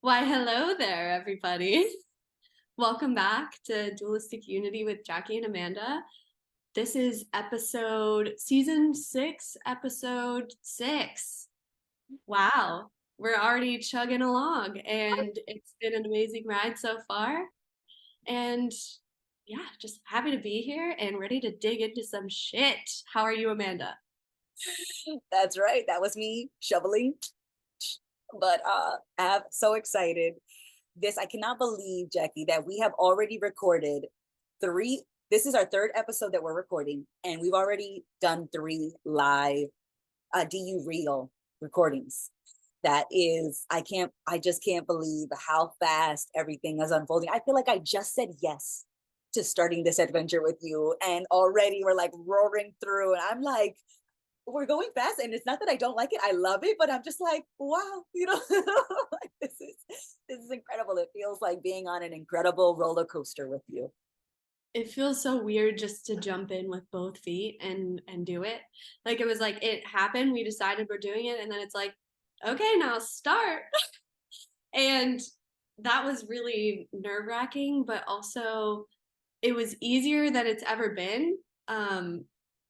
Why, hello there, everybody. Welcome back to Dualistic Unity with Jackie and Amanda. This is season 6, episode 6. Wow, we're already chugging along, and it's been an amazing ride so far. And yeah, just happy to be here and ready to dig into some shit. How are you, Amanda? That's right. That was me shoveling. But I'm so excited. I cannot believe, Jackie, that we have already recorded three. This is our third episode that we're recording, and we've already done three live DU real recordings. I just can't believe how fast everything is unfolding. I feel like I just said yes to starting this adventure with you, and already we're like roaring through, and I'm like, we're going fast, and it's not that I don't like it. I love it, but I'm just like, wow, this is incredible. It feels like being on an incredible roller coaster with you. It feels so weird just to jump in with both feet and do it. Like it was like it happened, we decided we're doing it, and then it's like, okay, now start. And that was really nerve-wracking, but also it was easier than it's ever been.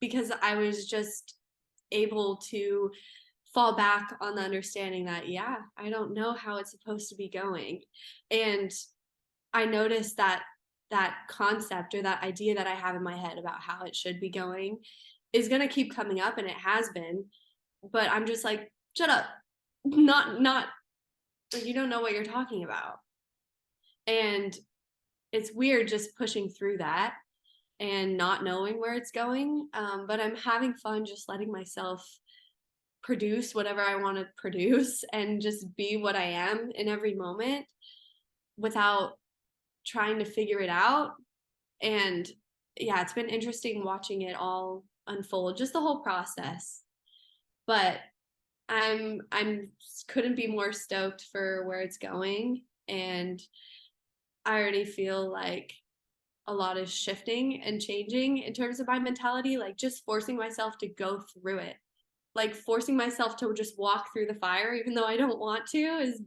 Because I was just able to fall back on the understanding that, yeah, I don't know how it's supposed to be going. And I noticed that that concept or that idea that I have in my head about how it should be going is going to keep coming up, and it has been. But I'm just like, shut up. Not like you don't know what you're talking about. And it's weird just pushing through that and not knowing where it's going. But I'm having fun just letting myself produce whatever I want to produce and just be what I am in every moment without trying to figure it out. And yeah, it's been interesting watching it all unfold, just the whole process. But I'm couldn't be more stoked for where it's going, and I already feel like a lot is shifting and changing in terms of my mentality, like just forcing myself to go through it. Like forcing myself to just walk through the fire even though I don't want to is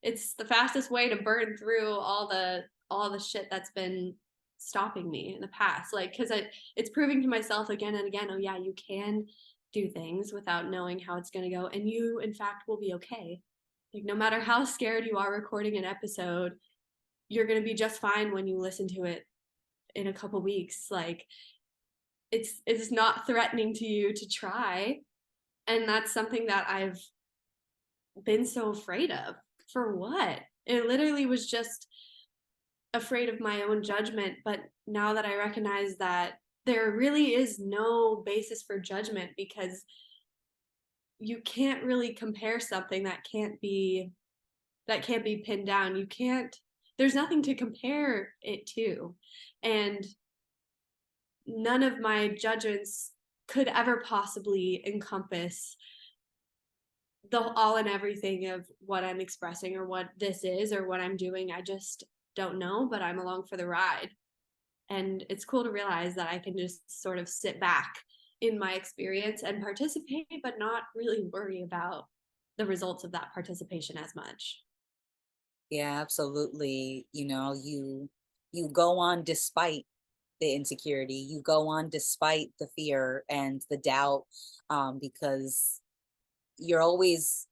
it's the fastest way to burn through all the shit that's been stopping me in the past, like because it's proving to myself again and again, oh yeah, you can do things without knowing how it's going to go, and you in fact will be okay. Like no matter how scared you are recording an episode, you're going to be just fine when you listen to it in a couple weeks. Like it's not threatening to you to try, and that's something that I've been so afraid of. For what? It literally was just afraid of my own judgment. But now that I recognize that there really is no basis for judgment, because you can't really compare something that can't be pinned down. You can't, there's nothing to compare it to. And none of my judgments could ever possibly encompass the all and everything of what I'm expressing or what this is or what I'm doing. I just don't know, but I'm along for the ride. And it's cool to realize that I can just sort of sit back in my experience and participate, but not really worry about the results of that participation as much. Yeah, absolutely. You go on despite the insecurity. You go on despite the fear and the doubt, because you're always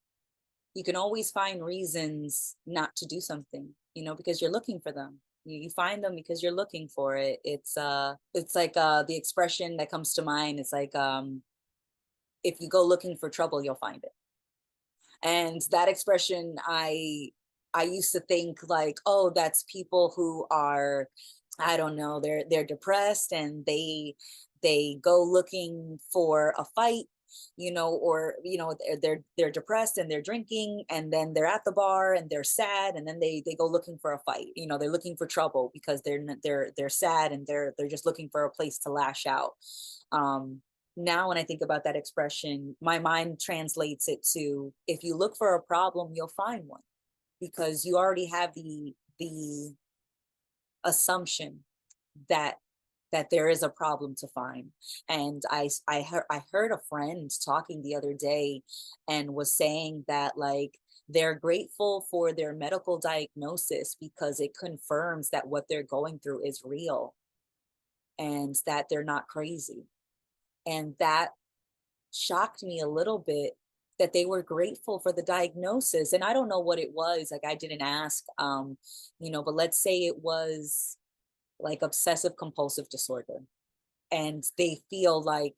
you can always find reasons not to do something, because you're looking for them. You find them because you're looking for it. It's like the expression that comes to mind. It's like, if you go looking for trouble, you'll find it. And that expression, I used to think like, oh, that's people who are, I don't know, they're depressed, and they go looking for a fight, or they're depressed and they're drinking, and then they're at the bar and they're sad, and then they go looking for a fight. They're looking for trouble because they're sad, and they're just looking for a place to lash out. Now when I think about that expression, my mind translates it to, if you look for a problem, you'll find one, because you already have the assumption that there is a problem to find. And I heard a friend talking the other day, and was saying that, like, They're grateful for their medical diagnosis because it confirms that what they're going through is real and that they're not crazy. And that shocked me a little bit, that they were grateful for the diagnosis. And I don't know what it was, like I didn't ask, but let's say it was like obsessive compulsive disorder, and they feel like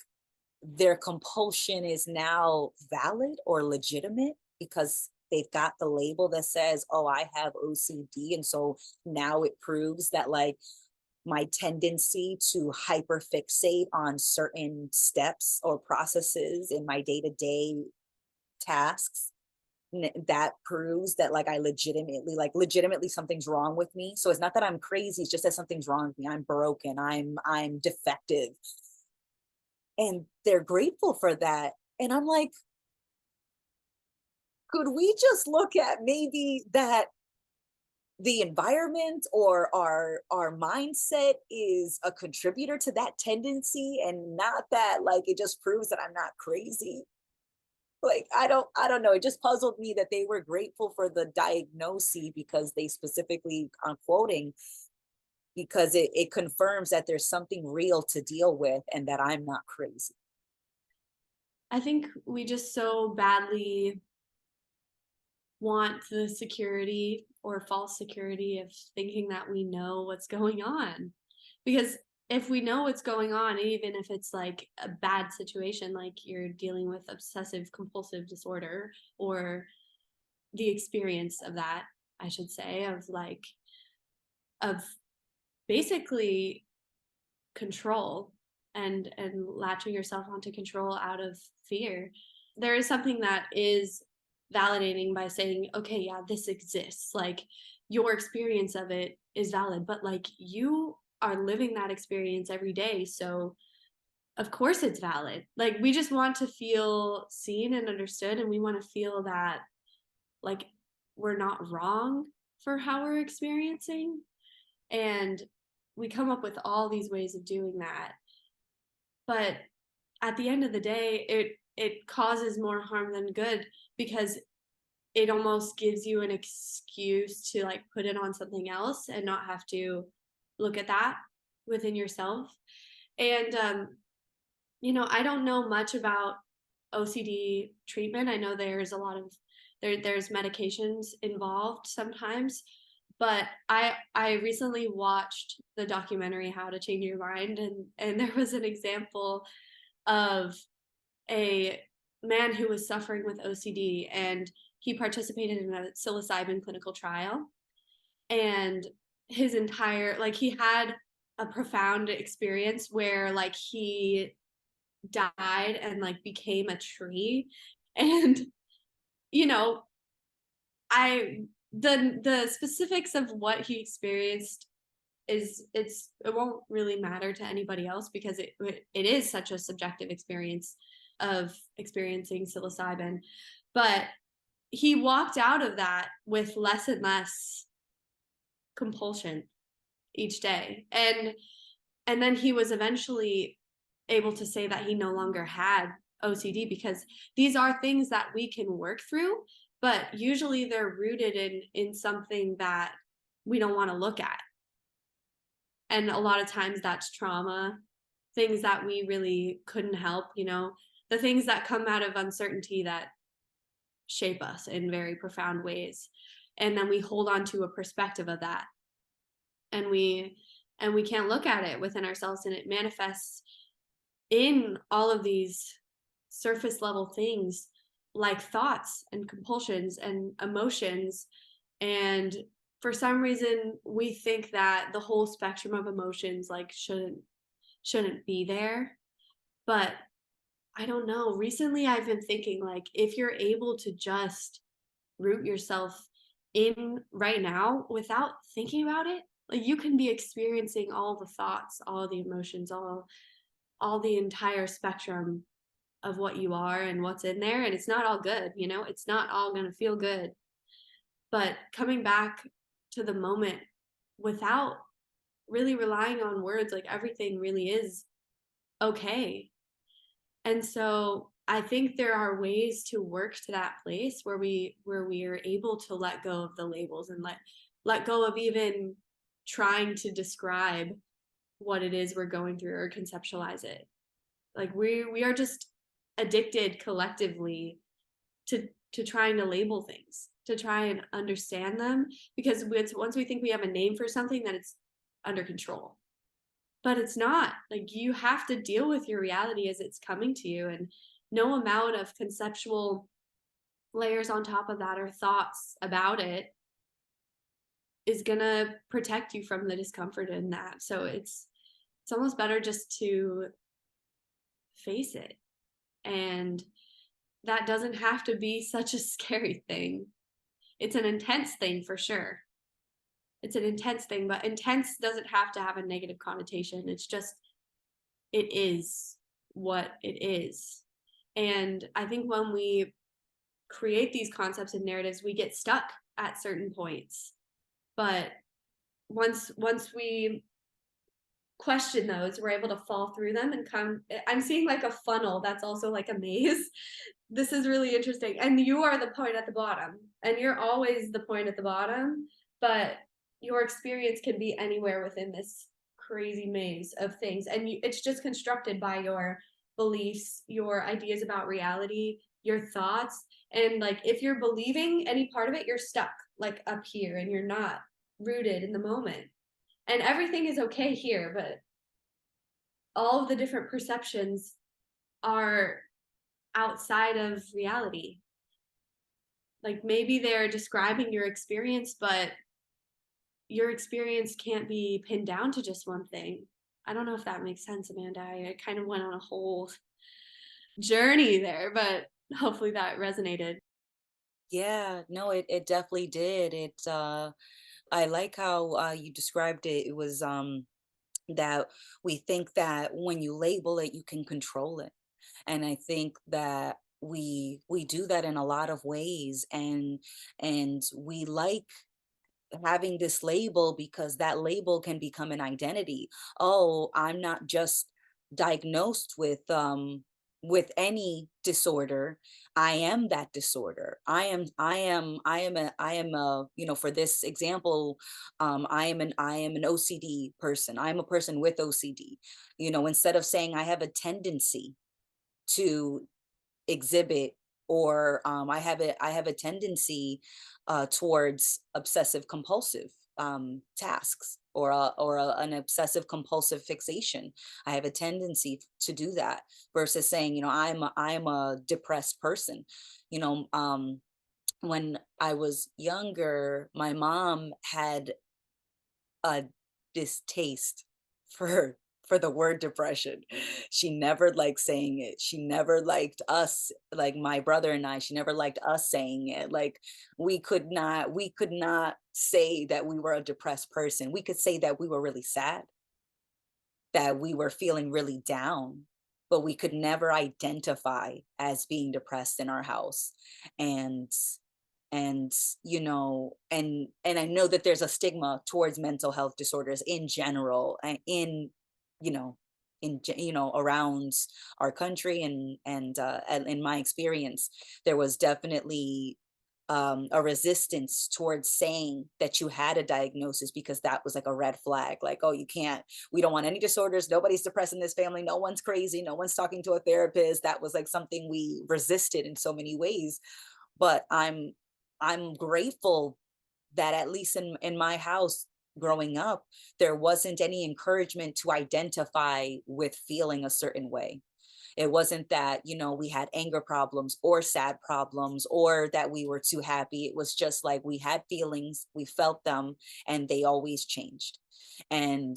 their compulsion is now valid or legitimate because they've got the label that says, oh, I have OCD. And so now it proves that, like, my tendency to hyperfixate on certain steps or processes in my day-to-day tasks, that proves that, like, I legitimately something's wrong with me. So it's not that I'm crazy, it's just that something's wrong with me. I'm broken, I'm defective. And they're grateful for that. And I'm like, could we just look at maybe that the environment or our mindset is a contributor to that tendency, and not that, like, it just proves that I'm not crazy? Like, I don't know, it just puzzled me that they were grateful for the diagnosis, because they specifically, I'm quoting, because it confirms that there's something real to deal with and that I'm not crazy. I think we just so badly want the security or false security of thinking that we know what's going on. Because if we know what's going on, even if it's like a bad situation, like you're dealing with obsessive compulsive disorder, or the experience of that, I should say, of like, of basically control, and latching yourself onto control out of fear. There is something that is validating by saying, okay, yeah, this exists. Like, your experience of it is valid, but like, you are living that experience every day. So of course it's valid. Like, we just want to feel seen and understood, and we want to feel that, like, we're not wrong for how we're experiencing. And we come up with all these ways of doing that. But at the end of the day, it causes more harm than good, because it almost gives you an excuse to like put it on something else and not have to look at that within yourself. And I don't know much about OCD treatment. I know there's a lot of there's medications involved sometimes, but I recently watched the documentary How to Change Your Mind, and there was an example of a man who was suffering with OCD, and he participated in a psilocybin clinical trial. And his entire, like, he had a profound experience where like he died and like became a tree. And you know I the specifics of what he experienced it won't really matter to anybody else, because it is such a subjective experience of experiencing psilocybin. But he walked out of that with less and less compulsion each day. And then he was eventually able to say that he no longer had OCD, because these are things that we can work through, but usually they're rooted in something that we don't want to look at. And a lot of times that's trauma, things that we really couldn't help, the things that come out of uncertainty that shape us in very profound ways. And then we hold on to a perspective of that, and we can't look at it within ourselves, and it manifests in all of these surface level things, like thoughts and compulsions and emotions. And for some reason we think that the whole spectrum of emotions like shouldn't be there. But I don't know, recently I've been thinking, like, if you're able to just root yourself in right now without thinking about it, like, you can be experiencing all the thoughts, all the emotions, all the entire spectrum of what you are and what's in there. And it's not all good, it's not all going to feel good. But coming back to the moment without really relying on words, like, everything really is okay. And so I think there are ways to work to that place where we are able to let go of the labels and let go of even trying to describe what it is we're going through or conceptualize it. Like we are just addicted collectively to trying to label things, to try and understand them, because once we think we have a name for something, then it's under control. But it's not. Like, you have to deal with your reality as it's coming to you, and no amount of conceptual layers on top of that or thoughts about it is gonna protect you from the discomfort in that. So it's almost better just to face it. And that doesn't have to be such a scary thing. It's an intense thing for sure. It's an intense thing, but intense doesn't have to have a negative connotation. It's just, it is what it is. And I think when we create these concepts and narratives, we get stuck at certain points. But once we question those, we're able to fall through them and come. I'm seeing like a funnel that's also like a maze. This is really interesting. And you are the point at the bottom, and you're always the point at the bottom, but your experience can be anywhere within this crazy maze of things. And it's just constructed by your beliefs, your ideas about reality, your thoughts. And like if you're believing any part of it, you're stuck like up here and you're not rooted in the moment. And everything is okay here, but all of the different perceptions are outside of reality. Like maybe they're describing your experience, but your experience can't be pinned down to just one thing. I don't know if that makes sense, Amanda. I kind of went on a whole journey there, but hopefully that resonated. Yeah, no, it definitely did. I like how you described it. It was that we think that when you label it, you can control it. And I think that we do that in a lot of ways, and we like having this label because that label can become an identity. Oh, I'm not just diagnosed with any disorder. I am that disorder. I am a, you know, for this example, I am an OCD person. I'm a person with OCD. You know, instead of saying I have a tendency to exhibit, or I have a tendency towards obsessive compulsive tasks, or an obsessive compulsive fixation. I have a tendency to do that, versus saying, you know, I'm a depressed person. You know, when I was younger, my mom had a distaste for the word depression. She never liked saying it. She never liked us, like my brother and I, she never liked us saying it. Like we could not say that we were a depressed person. We could say that we were really sad, that we were feeling really down, but we could never identify as being depressed in our house. And and you know, and I know that there's a stigma towards mental health disorders in general, and in, you know, around our country, and in my experience, there was definitely a resistance towards saying that you had a diagnosis, because that was like a red flag. Like, oh, you can't, we don't want any disorders, nobody's depressed in this family, no one's crazy, no one's talking to a therapist. That was like something we resisted in so many ways. But I'm grateful that, at least in my house growing up, there wasn't any encouragement to identify with feeling a certain way. It wasn't that, you know, we had anger problems or sad problems, or that we were too happy. It was just like we had feelings, we felt them, and they always changed. And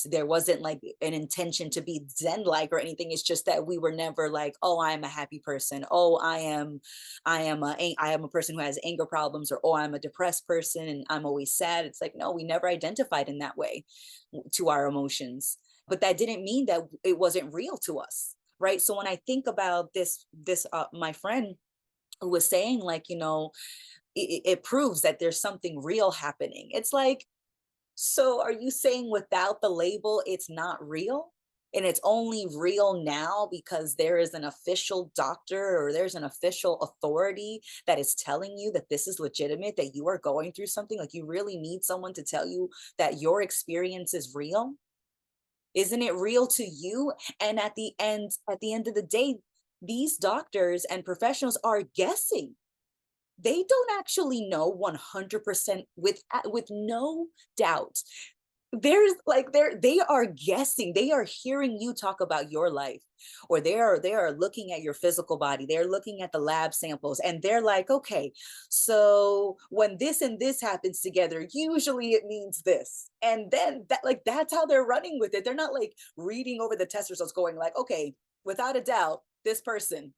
there wasn't like an intention to be zen like or anything. It's just that we were never like, oh, I am a happy person. Oh, I am a person who has anger problems, or oh, I'm a depressed person and I'm always sad. It's like, no, we never identified in that way to our emotions. But that didn't mean that it wasn't real to us, right? So when I think about this my friend who was saying, like, you know, it proves that there's something real happening. It's like, so are you saying without the label it's not real? and it's only real now because there is an official doctor or there's an official authority that is telling you that this is legitimate, that you are going through something, like you really need someone to tell you that your experience is real. Isn't it real to you? And at the end of the day, these doctors and professionals are guessing. They don't actually know 100% with no doubt. There's like they are guessing. They are hearing you talk about your life, or they are looking at your physical body. They're looking at the lab samples, and they're like, okay, so when this and this happens together, usually it means this. And then that's how they're running with it. They're not like reading over the test results going like, okay, without a doubt, this person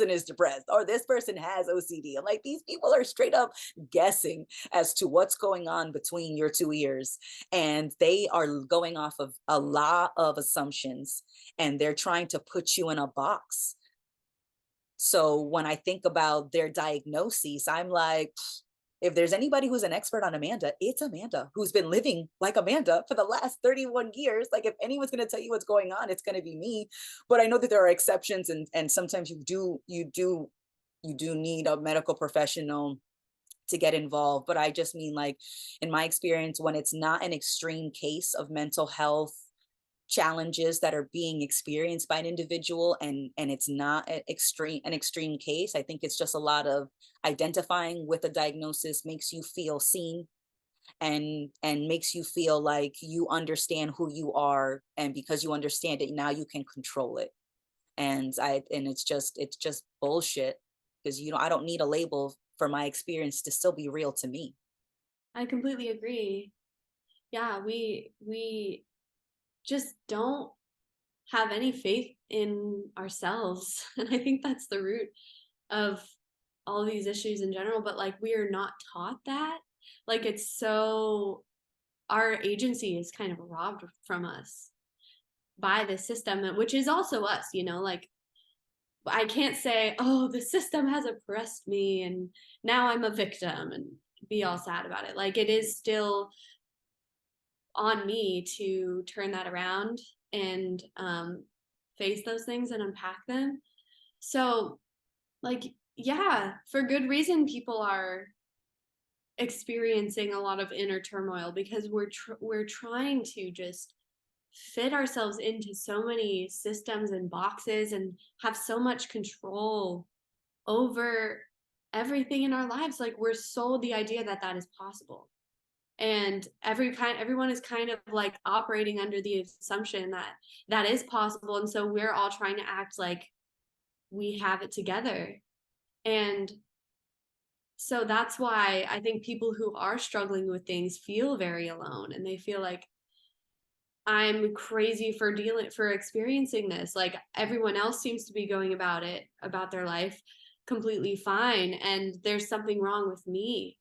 is depressed, or this person has OCD. And like, these people are straight up guessing as to what's going on between your two ears, and they are going off of a lot of assumptions, and they're trying to put you in a box. So when I think about their diagnoses, I'm like, if there's anybody who's an expert on Amanda, it's Amanda, who's been living like Amanda for the last 31 years. Like, if anyone's going to tell you what's going on, it's going to be me. But I know that there are exceptions, and sometimes you do need a medical professional to get involved. But I just mean, like, in my experience, when it's not an extreme case of mental health challenges that are being experienced by an individual, and it's not an extreme case, I think it's just a lot of identifying with a diagnosis makes you feel seen, and makes you feel like you understand who you are, and because you understand it now, you can control it. And it's just bullshit, because I don't need a label for my experience to still be real to me. I completely agree. Yeah, we just don't have any faith in ourselves. And I think that's the root of all these issues in general, but like we are not taught that. Like it's so our agency is kind of robbed from us by the system, which is also us, like I can't say, "Oh, the system has oppressed me and now I'm a victim," and be all sad about it. Like it is still on me to turn that around and face those things and unpack them. So, like, yeah, for good reason, people are experiencing a lot of inner turmoil because we're trying to just fit ourselves into so many systems and boxes and have so much control over everything in our lives. Like we're sold the idea that that is possible, and everyone is kind of like operating under the assumption that that is possible, and so we're all trying to act like we have it together. And so that's why I think people who are struggling with things feel very alone, and they feel like I'm crazy for experiencing this. Like everyone else seems to be going about their life completely fine, and there's something wrong with me.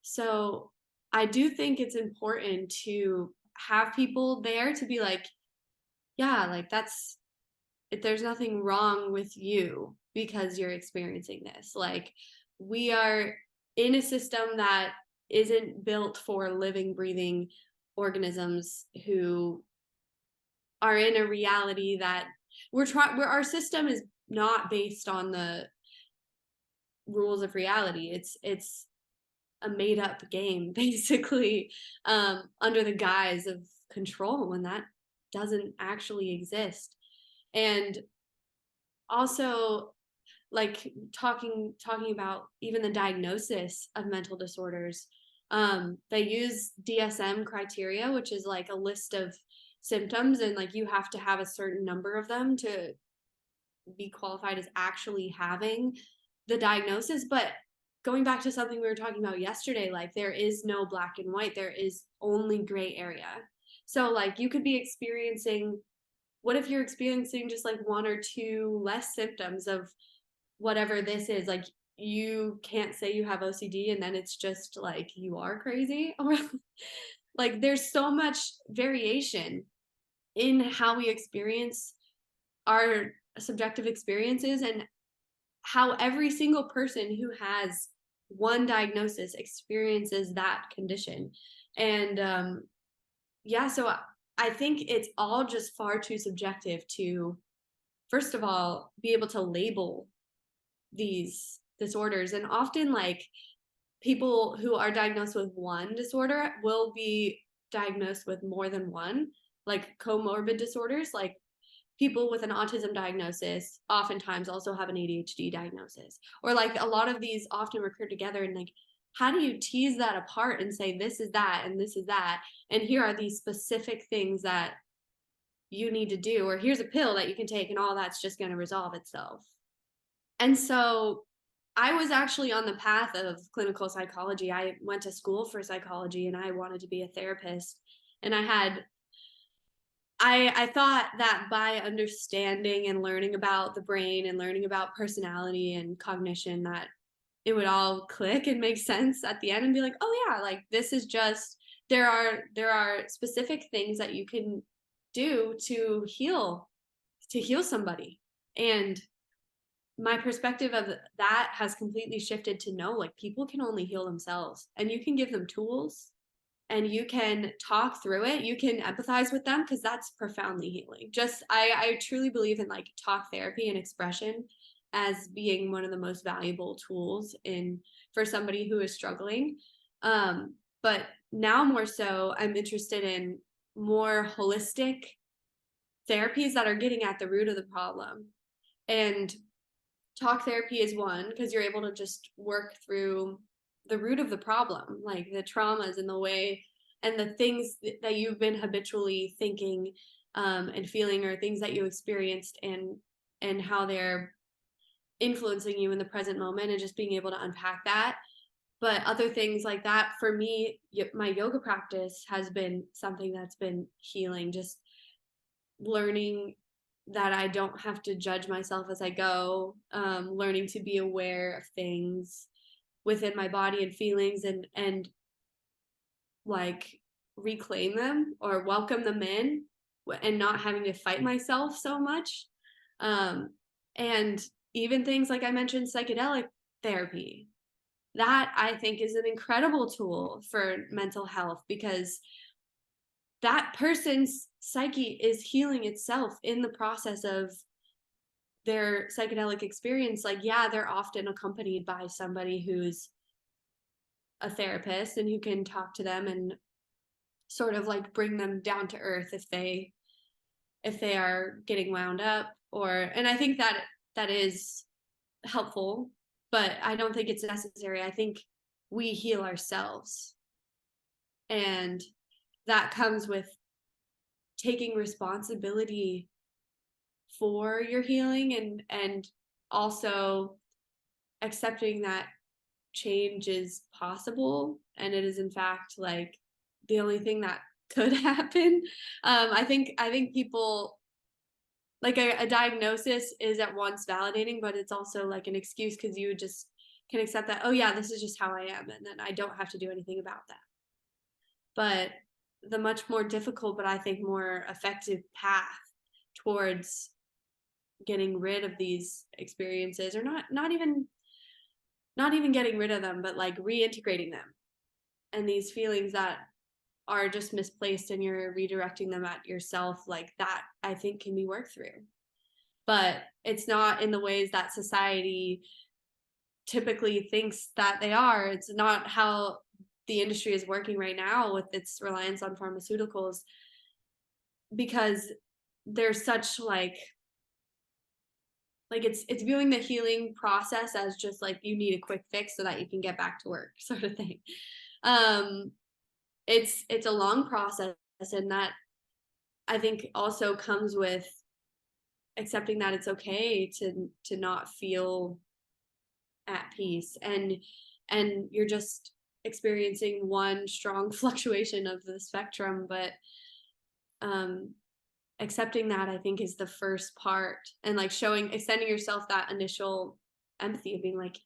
So I do think it's important to have people there to be like, yeah, like there's nothing wrong with you because you're experiencing this. Like we are in a system that isn't built for living, breathing organisms who are in a reality that where our system is not based on the rules of reality. It's a made up game basically, under the guise of control when that doesn't actually exist. And also, like talking about even the diagnosis of mental disorders, they use DSM criteria, which is like a list of symptoms, and like you have to have a certain number of them to be qualified as actually having the diagnosis. But going back to something we were talking about yesterday, like there is no black and white, there is only gray area. So like you could be experiencing, what if you're experiencing just like one or two less symptoms of whatever this is? Like you can't say you have OCD and then it's just like you are crazy. Or like there's so much variation in how we experience our subjective experiences, and how every single person who has one diagnosis experiences that condition. And yeah, so I think it's all just far too subjective to, first of all, be able to label these disorders. And often, like, people who are diagnosed with one disorder will be diagnosed with more than one, like comorbid disorders. Like, people with an autism diagnosis oftentimes also have an ADHD diagnosis, or like a lot of these often recur together. And like, how do you tease that apart and say this is that and this is that, and here are these specific things that you need to do, or here's a pill that you can take and all that's just going to resolve itself. And so I was actually on the path of clinical psychology. I went to school for psychology and I wanted to be a therapist. And I thought that by understanding and learning about the brain and learning about personality and cognition, that it would all click and make sense at the end and be like, oh yeah, like this is just, there are specific things that you can do to heal somebody. And my perspective of that has completely shifted to no, like people can only heal themselves, and you can give them tools and you can talk through it. You can empathize with them because that's profoundly healing. Just I truly believe in like talk therapy and expression as being one of the most valuable tools in for somebody who is struggling. But now more so, I'm interested in more holistic therapies that are getting at the root of the problem. And talk therapy is one because you're able to just work through the root of the problem, like the traumas and the way and the things that you've been habitually thinking and feeling, or things that you experienced, and how they're influencing you in the present moment, and just being able to unpack that. But other things like that, for me, my yoga practice has been something that's been healing. Just learning that I don't have to judge myself as I go, learning to be aware of things within my body and feelings, and like reclaim them or welcome them in, and not having to fight myself so much. Um, and even things like I mentioned, psychedelic therapy, that I think is an incredible tool for mental health, because that person's psyche is healing itself in the process of their psychedelic experience. Like, yeah, they're often accompanied by somebody who's a therapist and who can talk to them and sort of like bring them down to earth if they are getting wound up, or, and I think that that is helpful, but I don't think it's necessary. I think we heal ourselves, and that comes with taking responsibility for your healing, and also accepting that change is possible, and it is in fact like the only thing that could happen. I think people, like, a diagnosis is at once validating, but it's also like an excuse, because you just can accept that, oh yeah, this is just how I am, and then I don't have to do anything about that. But the much more difficult, but I think more effective path towards getting rid of these experiences, or not even getting rid of them, but like reintegrating them, and these feelings that are just misplaced, and you're redirecting them at yourself, like that I think can be worked through. But it's not in the ways that society typically thinks that they are. It's not how the industry is working right now with its reliance on pharmaceuticals, because there's such like it's viewing the healing process as just like you need a quick fix so that you can get back to work sort of thing. um it's a long process, and that I think also comes with accepting that it's okay to not feel at peace, and you're just experiencing one strong fluctuation of the spectrum. But um accepting that, I think, is the first part, and like showing, extending yourself that initial empathy of being like,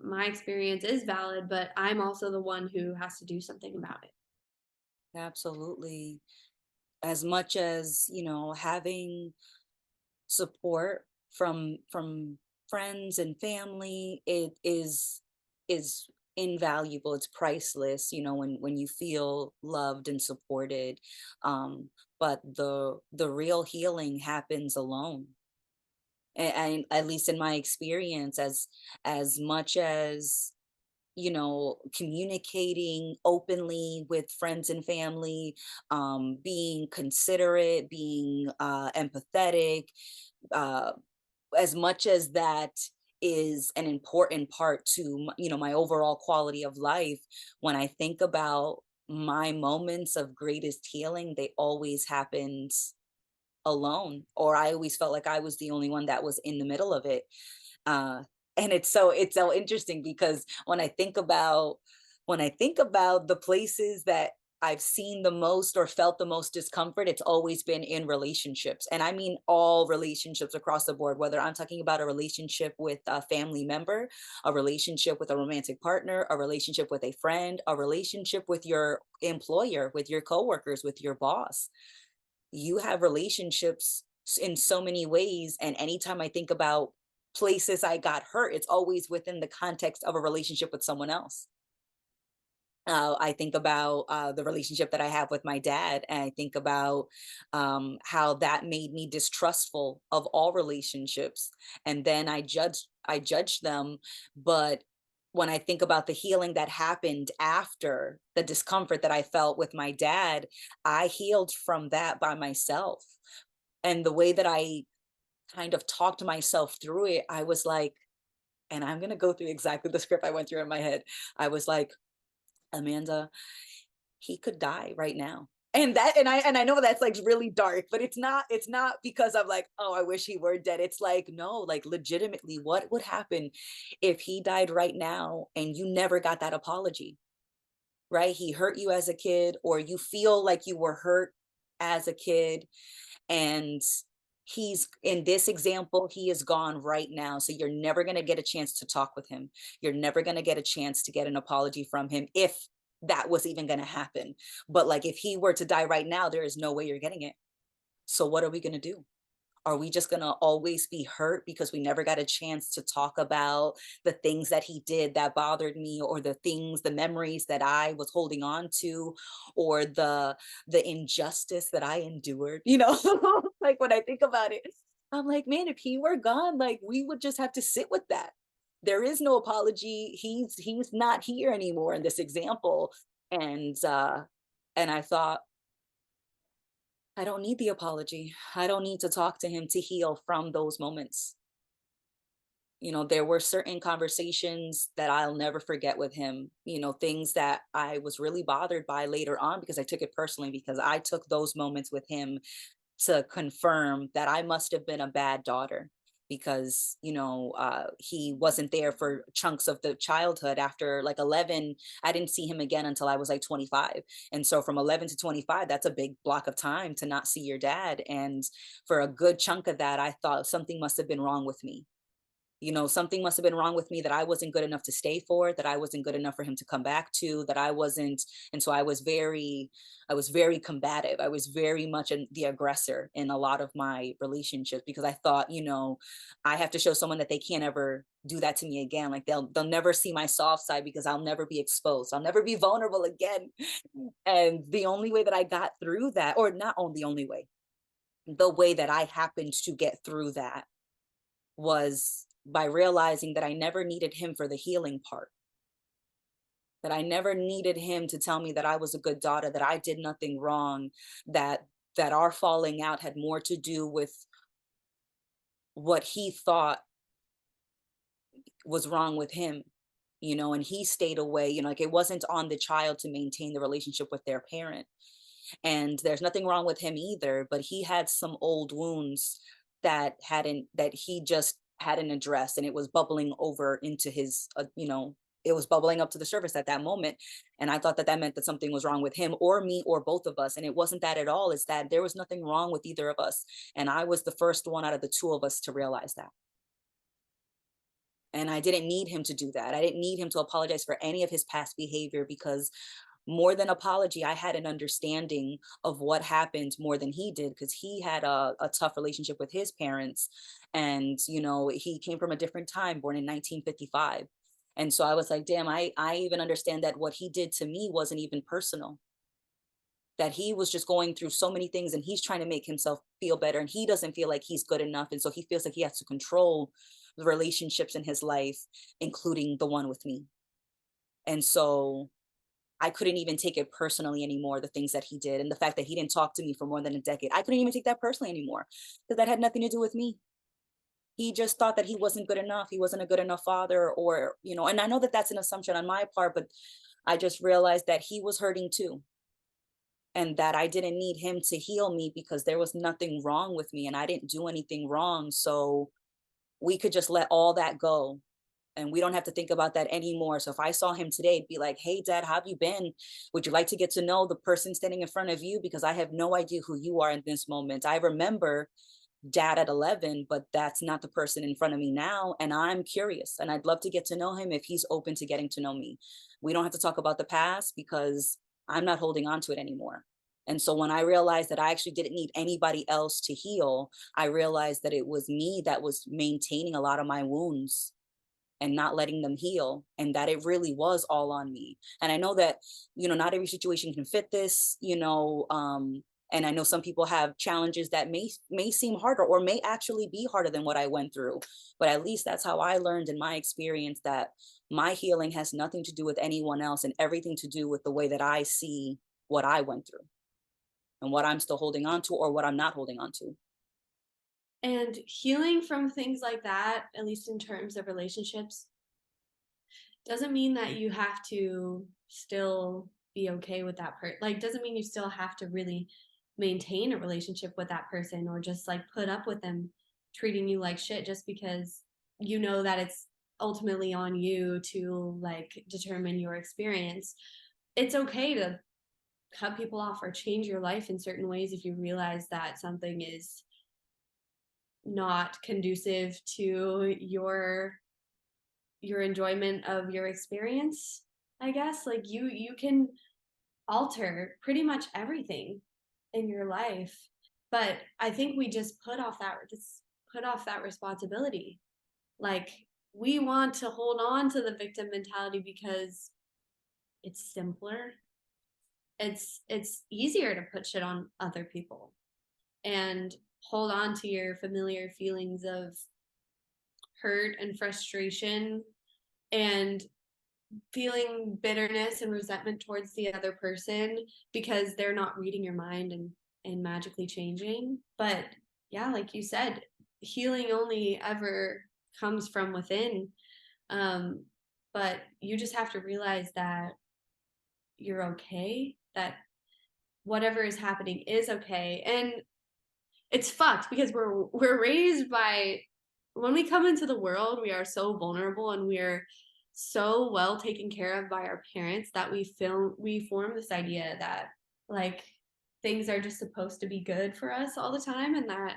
my experience is valid, but I'm also the one who has to do something about it. Absolutely. As much as, having support from friends and family, it is invaluable, it's priceless, when you feel loved and supported. But the real healing happens alone. And at least in my experience, as much as communicating openly with friends and family, being considerate, being empathetic, uh, as much as that is an important part to my overall quality of life. When I think about my moments of greatest healing, they always happened alone, or I always felt like I was the only one that was in the middle of it. uh and it's so interesting because when I think about the places that I've seen the most or felt the most discomfort, it's always been in relationships. And I mean all relationships across the board, whether I'm talking about a relationship with a family member, a relationship with a romantic partner, a relationship with a friend, a relationship with your employer, with your coworkers, with your boss. You have relationships in so many ways. And anytime I think about places I got hurt, it's always within the context of a relationship with someone else. I think about the relationship that I have with my dad, and I think about how that made me distrustful of all relationships, and then I judged them. But when I think about the healing that happened after the discomfort that I felt with my dad, I healed from that by myself. And the way that I kind of talked myself through it, I was like, and I'm gonna go through exactly the script I went through in my head. I was like, Amanda, he could die right now. And I know that's like really dark, but it's not because I'm like, oh, I wish he were dead. It's like, no, like legitimately, what would happen if he died right now and you never got that apology? Right? He hurt you as a kid, or you feel like you were hurt as a kid, and he's in this example, he is gone right now, so you're never going to get a chance to talk with him. You're never going to get a chance to get an apology from him, if that was even going to happen. But like, if he were to die right now, there is no way you're getting it. So what are we going to do? Are we just going to always be hurt because we never got a chance to talk about the things that he did that bothered me, or the memories that I was holding on to, or the injustice that I endured, like when I think about it, I'm like, man, if he were gone, like we would just have to sit with that. There is no apology. He's not here anymore in this example. And I thought, I don't need the apology. I don't need to talk to him to heal from those moments. There were certain conversations that I'll never forget with him, things that I was really bothered by later on because I took it personally, because I took those moments with him to confirm that I must have been a bad daughter, because he wasn't there for chunks of the childhood. After like 11, I didn't see him again until I was like 25. And so from 11 to 25, that's a big block of time to not see your dad. And for a good chunk of that, I thought something must have been wrong with me. Something must have been wrong with me, that I wasn't good enough to stay for, that I wasn't good enough for him to come back to, that I wasn't. And so I was very combative. I was very much the aggressor in a lot of my relationships, because I thought, I have to show someone that they can't ever do that to me again. Like they'll never see my soft side, because I'll never be exposed. I'll never be vulnerable again. And the only way that I got through that, or not only the only way, the way that I happened to get through that, was by realizing that I never needed him for the healing part, that I never needed him to tell me that I was a good daughter, that I did nothing wrong, that our falling out had more to do with what he thought was wrong with him. And he stayed away. Like, it wasn't on the child to maintain the relationship with their parent. And there's nothing wrong with him either, but he had some old wounds that he just hadn't addressed, and it was bubbling over into his it was bubbling up to the surface at that moment. And I thought that that meant that something was wrong with him or me or both of us, and it wasn't that at all. It's that there was nothing wrong with either of us, and I was the first one out of the two of us to realize that. And I didn't need him to do that. I didn't need him to apologize for any of his past behavior, because more than apology, I had an understanding of what happened more than he did, because he had a tough relationship with his parents. And, he came from a different time, born in 1955. And so I was like, damn, I even understand that what he did to me wasn't even personal, that he was just going through so many things and he's trying to make himself feel better and he doesn't feel like he's good enough. And so he feels like he has to control the relationships in his life, including the one with me. And so I couldn't even take it personally anymore, the things that he did. And the fact that he didn't talk to me for more than a decade, I couldn't even take that personally anymore because that had nothing to do with me. He just thought that he wasn't good enough. He wasn't a good enough father, or, you know, and I know that that's an assumption on my part, but I just realized that he was hurting too. And that I didn't need him to heal me because there was nothing wrong with me and I didn't do anything wrong. So we could just let all that go and we don't have to think about that anymore. So if I saw him today, it'd be like, hey, Dad, how have you been? Would you like to get to know the person standing in front of you? Because I have no idea who you are in this moment. I remember Dad at 11, but that's not the person in front of me now. And I'm curious and I'd love to get to know him if he's open to getting to know me. We don't have to talk about the past because I'm not holding on to it anymore. And so when I realized that I actually didn't need anybody else to heal, I realized that it was me that was maintaining a lot of my wounds and not letting them heal, and that it really was all on me. And I know that, you know, not every situation can fit this, you know, and I know some people have challenges that may seem harder or may actually be harder than what I went through, but at least that's how I learned in my experience that my healing has nothing to do with anyone else and everything to do with the way that I see what I went through and what I'm still holding on to or what I'm not holding on to. And healing from things like that, at least in terms of relationships, doesn't mean that you have to still be okay with that person. Like, doesn't mean you still have to really maintain a relationship with that person or just like put up with them treating you like shit just because you know that it's ultimately on you to like determine your experience. It's okay to cut people off or change your life in certain ways if you realize that something is not conducive to your enjoyment of your experience. I guess like you can alter pretty much everything in your life, but I think we just put off that responsibility. Like, we want to hold on to the victim mentality because it's simpler, it's easier to put shit on other people and hold on to your familiar feelings of hurt and frustration and feeling bitterness and resentment towards the other person because they're not reading your mind and magically changing. But yeah, like you said, healing only ever comes from within. um but you just have to realize that you're okay, that whatever is happening is okay. And it's fucked because we're raised by, when we come into the world, we are so vulnerable and we're so well taken care of by our parents that we form this idea that like things are just supposed to be good for us all the time and that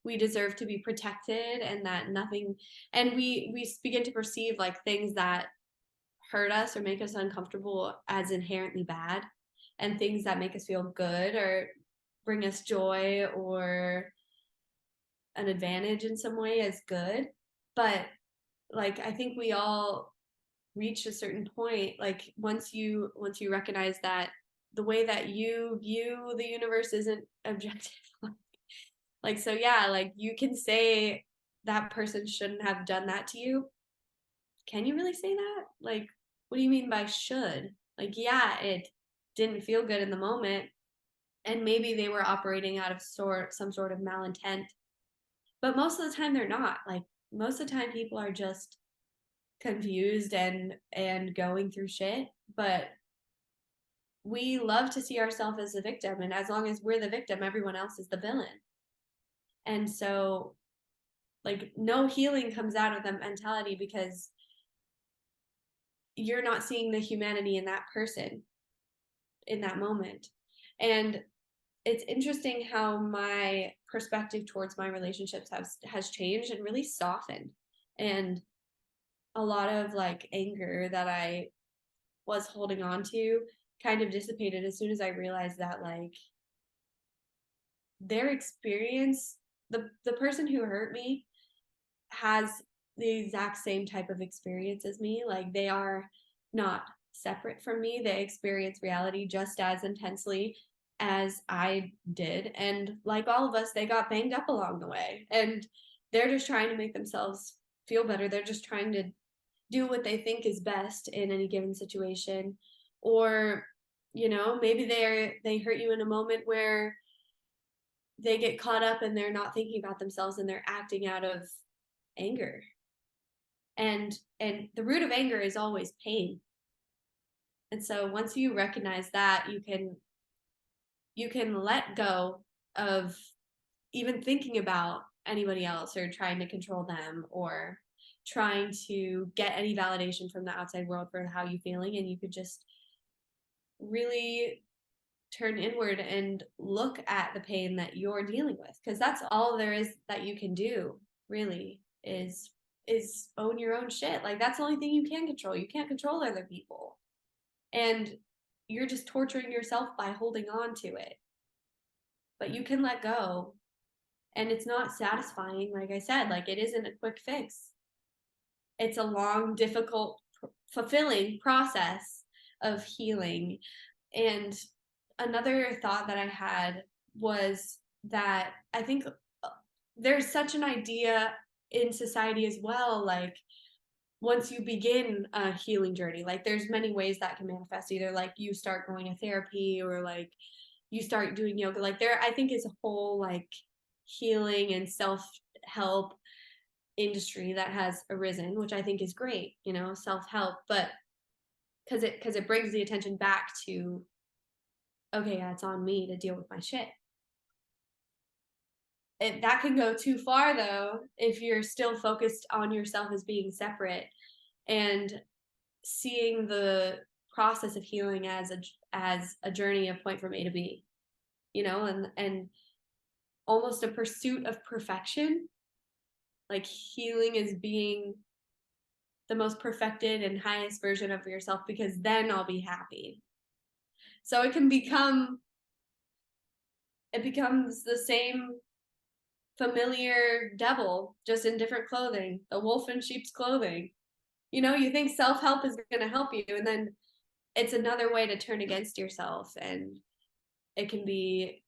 we deserve to be protected and that nothing, and we begin to perceive like things that hurt us or make us uncomfortable as inherently bad, and things that make us feel good or bring us joy or an advantage in some way as good. But like I think we all reach a certain point, like once you recognize that the way that you view the universe isn't objective. Like, so yeah, like you can say that person shouldn't have done that to you. Can you really say that? Like, what do you mean by should? Like, yeah, it didn't feel good in the moment and maybe they were operating out of some sort of malintent, but most of the time they're not. Like, most of the time people are just confused and going through shit. But we love to see ourselves as the victim, and as long as we're the victim, everyone else is the villain. And so like no healing comes out of that mentality because you're not seeing the humanity in that person in that moment. And it's interesting how my perspective towards my relationships has changed and really softened. And a lot of like anger that I was holding on to kind of dissipated as soon as I realized that like their experience, the person who hurt me has the exact same type of experience as me. Like they are not separate from me. They experience reality just as intensely as I did. And like all of us, they got banged up along the way. And they're just trying to make themselves feel better. They're just trying to do what they think is best in any given situation. Or, maybe they hurt you in a moment where they get caught up and they're not thinking about themselves and they're acting out of anger. And the root of anger is always pain. And so once you recognize that, you can let go of even thinking about anybody else or trying to control them or trying to get any validation from the outside world for how you're feeling, and you could just really turn inward and look at the pain that you're dealing with, because that's all there is that you can do, really, is own your own shit. Like that's the only thing you can control. You can't control other people, and you're just torturing yourself by holding on to it. But you can let go, and it's not satisfying. Like I said, like it isn't a quick fix. It's a long, difficult, fulfilling process of healing. And another thought that I had was that I think there's such an idea in society as well, like once you begin a healing journey, like there's many ways that can manifest, either like you start going to therapy or like you start doing yoga. Like there, I think, is a whole like healing and self-help industry that has arisen, which I think is great, self-help. But because it brings the attention back to, okay, yeah, it's on me to deal with my shit. That can go too far though if you're still focused on yourself as being separate and seeing the process of healing as a journey of point from A to B, and almost a pursuit of perfection. Like healing is being the most perfected and highest version of yourself, because then I'll be happy. So it becomes the same familiar devil, just in different clothing, the wolf in sheep's clothing. You think self-help is going to help you, and then it's another way to turn against yourself, and it can be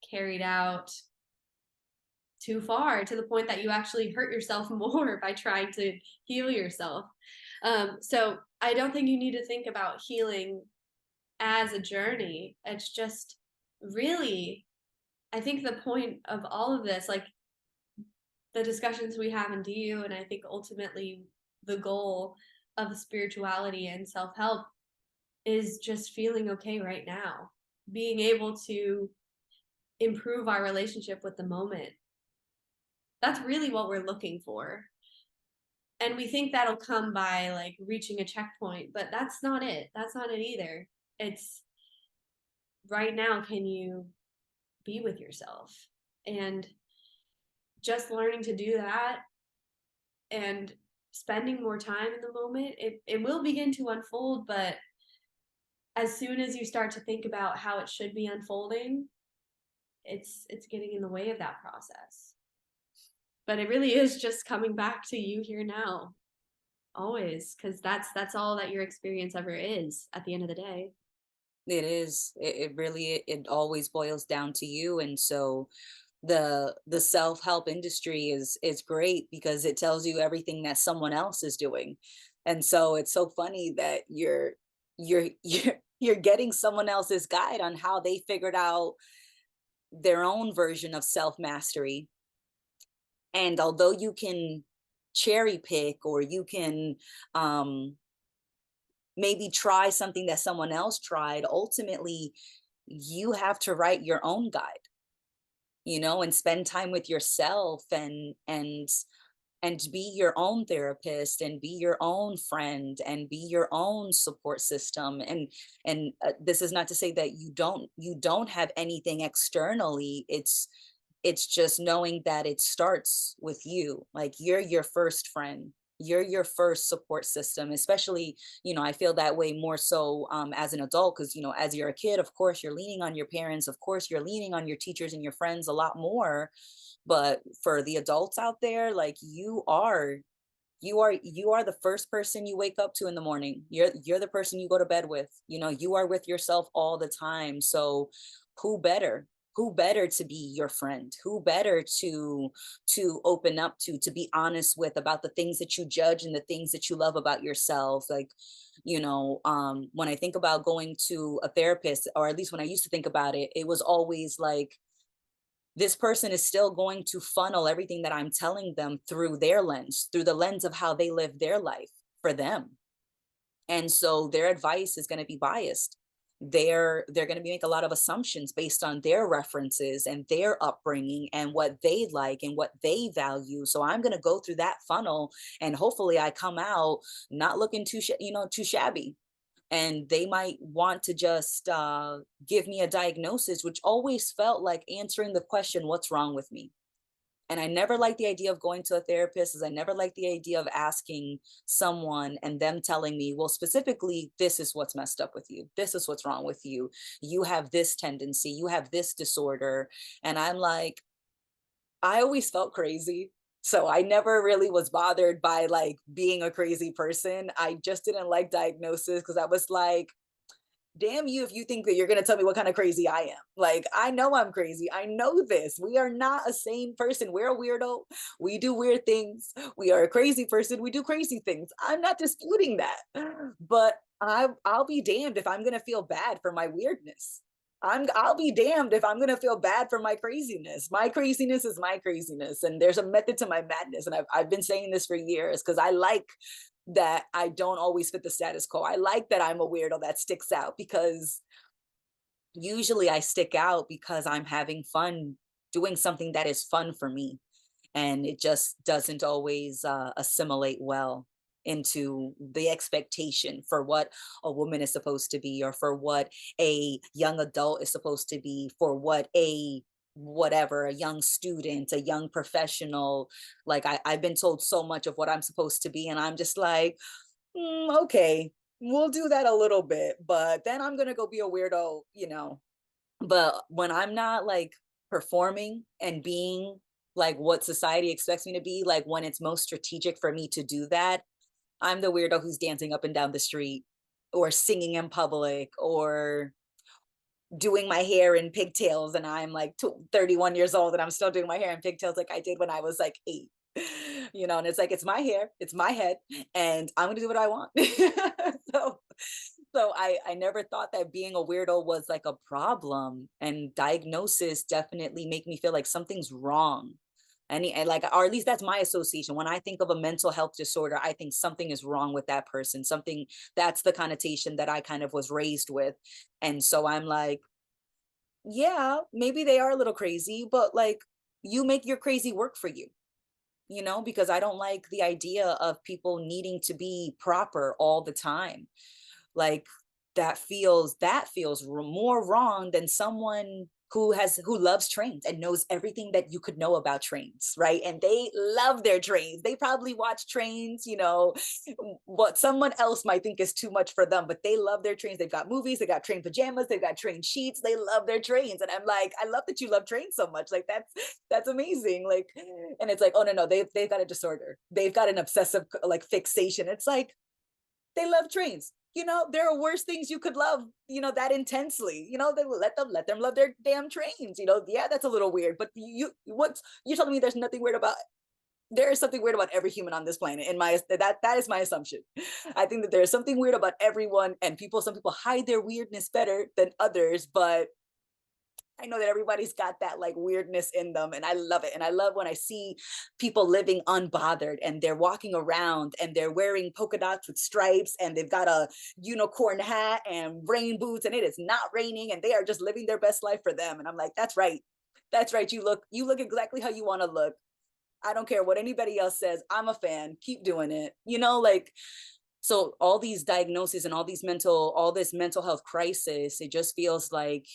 carried out too far to the point that you actually hurt yourself more by trying to heal yourself. So I don't think you need to think about healing as a journey. It's just really, I think the point of all of this, like the discussions we have in DU, and I think ultimately the goal of spirituality and self-help is just feeling okay right now, being able to improve our relationship with the moment. That's really what we're looking for. And we think that'll come by like reaching a checkpoint, but that's not it. That's not it either. It's right now, can you be with yourself? And just learning to do that and spending more time in the moment, it will begin to unfold. But as soon as you start to think about how it should be unfolding, it's getting in the way of that process. But it really is just coming back to you here now, always, because that's all that your experience ever is at the end of the day. It is. It really, it always boils down to you. And so the self-help industry is great because it tells you everything that someone else is doing. And so it's so funny that you're getting someone else's guide on how they figured out their own version of self-mastery. And although you can cherry pick, or you can maybe try something that someone else tried, ultimately you have to write your own guide, and spend time with yourself, and be your own therapist, and be your own friend, and be your own support system. And this is not to say that you don't have anything externally. It's just knowing that it starts with you. Like you're your first friend, you're your first support system. Especially, I feel that way more so as an adult, because as you're a kid, of course you're leaning on your parents, of course you're leaning on your teachers and your friends a lot more. But for the adults out there, like you are You are the first person you wake up to in the morning. You're the person you go to bed with. You are with yourself all the time. So who better? Who better to be your friend? Who better to open up to be honest with about the things that you judge and the things that you love about yourself? Like, when I think about going to a therapist, or at least when I used to think about it, it was always like, this person is still going to funnel everything that I'm telling them through their lens, through the lens of how they live their life for them. And so their advice is going to be biased. They're going to make a lot of assumptions based on their references and their upbringing and what they like and what they value. So I'm going to go through that funnel, and hopefully I come out not looking too shabby. And they might want to just give me a diagnosis, which always felt like answering the question, what's wrong with me? And I never liked the idea of going to a therapist, as I never liked the idea of asking someone and them telling me, well, specifically, this is what's messed up with you. This is what's wrong with you. You have this tendency, you have this disorder. And I'm like, I always felt crazy. So I never really was bothered by like being a crazy person. I just didn't like diagnosis because I was like, damn you if you think that you're going to tell me what kind of crazy I am. Like, I know I'm crazy. I know this. We are not a sane person. We're a weirdo. We do weird things. We are a crazy person. We do crazy things. I'm not disputing that. But I'll be damned if I'm going to feel bad for my weirdness. I'll be damned if I'm gonna feel bad for my craziness. My craziness is my craziness, and there's a method to my madness. And I've been saying this for years because I like that I don't always fit the status quo. I like that I'm a weirdo that sticks out, because usually I stick out because I'm having fun doing something that is fun for me, and it just doesn't always assimilate well into the expectation for what a woman is supposed to be, or for what a young adult is supposed to be, for what a whatever, a young student, a young professional. Like, I've been told so much of what I'm supposed to be, and I'm just like, okay, we'll do that a little bit, but then I'm gonna go be a weirdo. But when I'm not like performing and being like what society expects me to be, like when it's most strategic for me to do that, I'm the weirdo who's dancing up and down the street, or singing in public, or doing my hair in pigtails, and I'm like 31 years old and I'm still doing my hair in pigtails like I did when I was like 8. And it's like, it's my hair, it's my head, and I'm gonna do what I want. so so I never thought that being a weirdo was like a problem, and diagnosis definitely make me feel like something's wrong. And like, or at least that's my association. When I think of a mental health disorder, I think something is wrong with that person. Something, that's the connotation that I kind of was raised with. And so I'm like, yeah, maybe they are a little crazy, but like, you make your crazy work for you, because I don't like the idea of people needing to be proper all the time. Like, that feels more wrong than someone who loves trains and knows everything that you could know about trains, right? And they love their trains. They probably watch trains, what someone else might think is too much for them, but they love their trains. They've got movies, they got train pajamas, they've got train sheets, they love their trains. And I'm like, I love that you love trains so much. Like, that's amazing. Like, and it's like, oh no, they've got a disorder, they've got an obsessive like fixation. It's like, they love trains. There are worse things you could love, that intensely. They let them love their damn trains. Yeah, that's a little weird, but you're telling me there's nothing weird about. There is something weird about every human on this planet. In my that is my assumption. I think that there is something weird about everyone, and some people hide their weirdness better than others, but I know that everybody's got that like weirdness in them, and I love it. And I love when I see people living unbothered, and they're walking around and they're wearing polka dots with stripes, and they've got a unicorn hat and rain boots, and it is not raining, and they are just living their best life for them. And I'm like, that's right. That's right. You look exactly how you want to look. I don't care what anybody else says. I'm a fan. Keep doing it. Like, so all these diagnoses and all this mental health crisis, it just feels like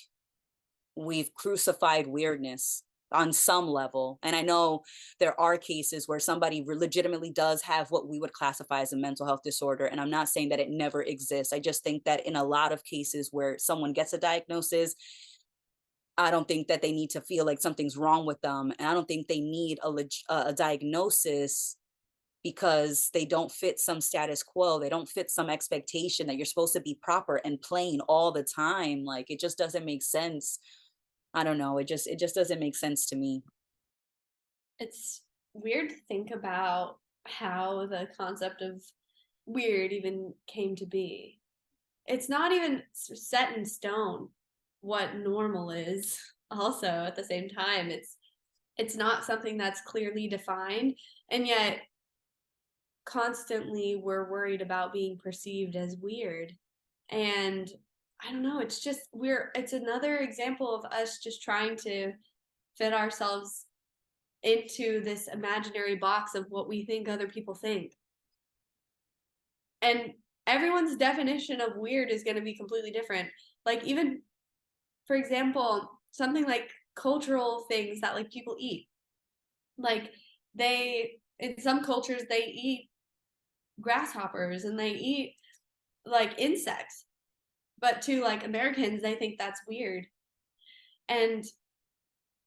we've crucified weirdness on some level. And I know there are cases where somebody legitimately does have what we would classify as a mental health disorder. And I'm not saying that it never exists. I just think that in a lot of cases where someone gets a diagnosis, I don't think that they need to feel like something's wrong with them. And I don't think they need a diagnosis because they don't fit some status quo, they don't fit some expectation that you're supposed to be proper and plain all the time. Like it just doesn't make sense. I don't know, it just doesn't make sense to me. It's weird to think about how the concept of weird even came to be. It's not even set in stone what normal is also at the same time. It's not something that's clearly defined, and yet constantly we're worried about being perceived as weird. And I don't know, it's just it's another example of us just trying to fit ourselves into this imaginary box of what we think other people think. And everyone's definition of weird is going to be completely different. Like, even for example, something like cultural things that like people eat. Like, they in some cultures they eat grasshoppers and they eat like insects, but to like Americans they think that's weird. And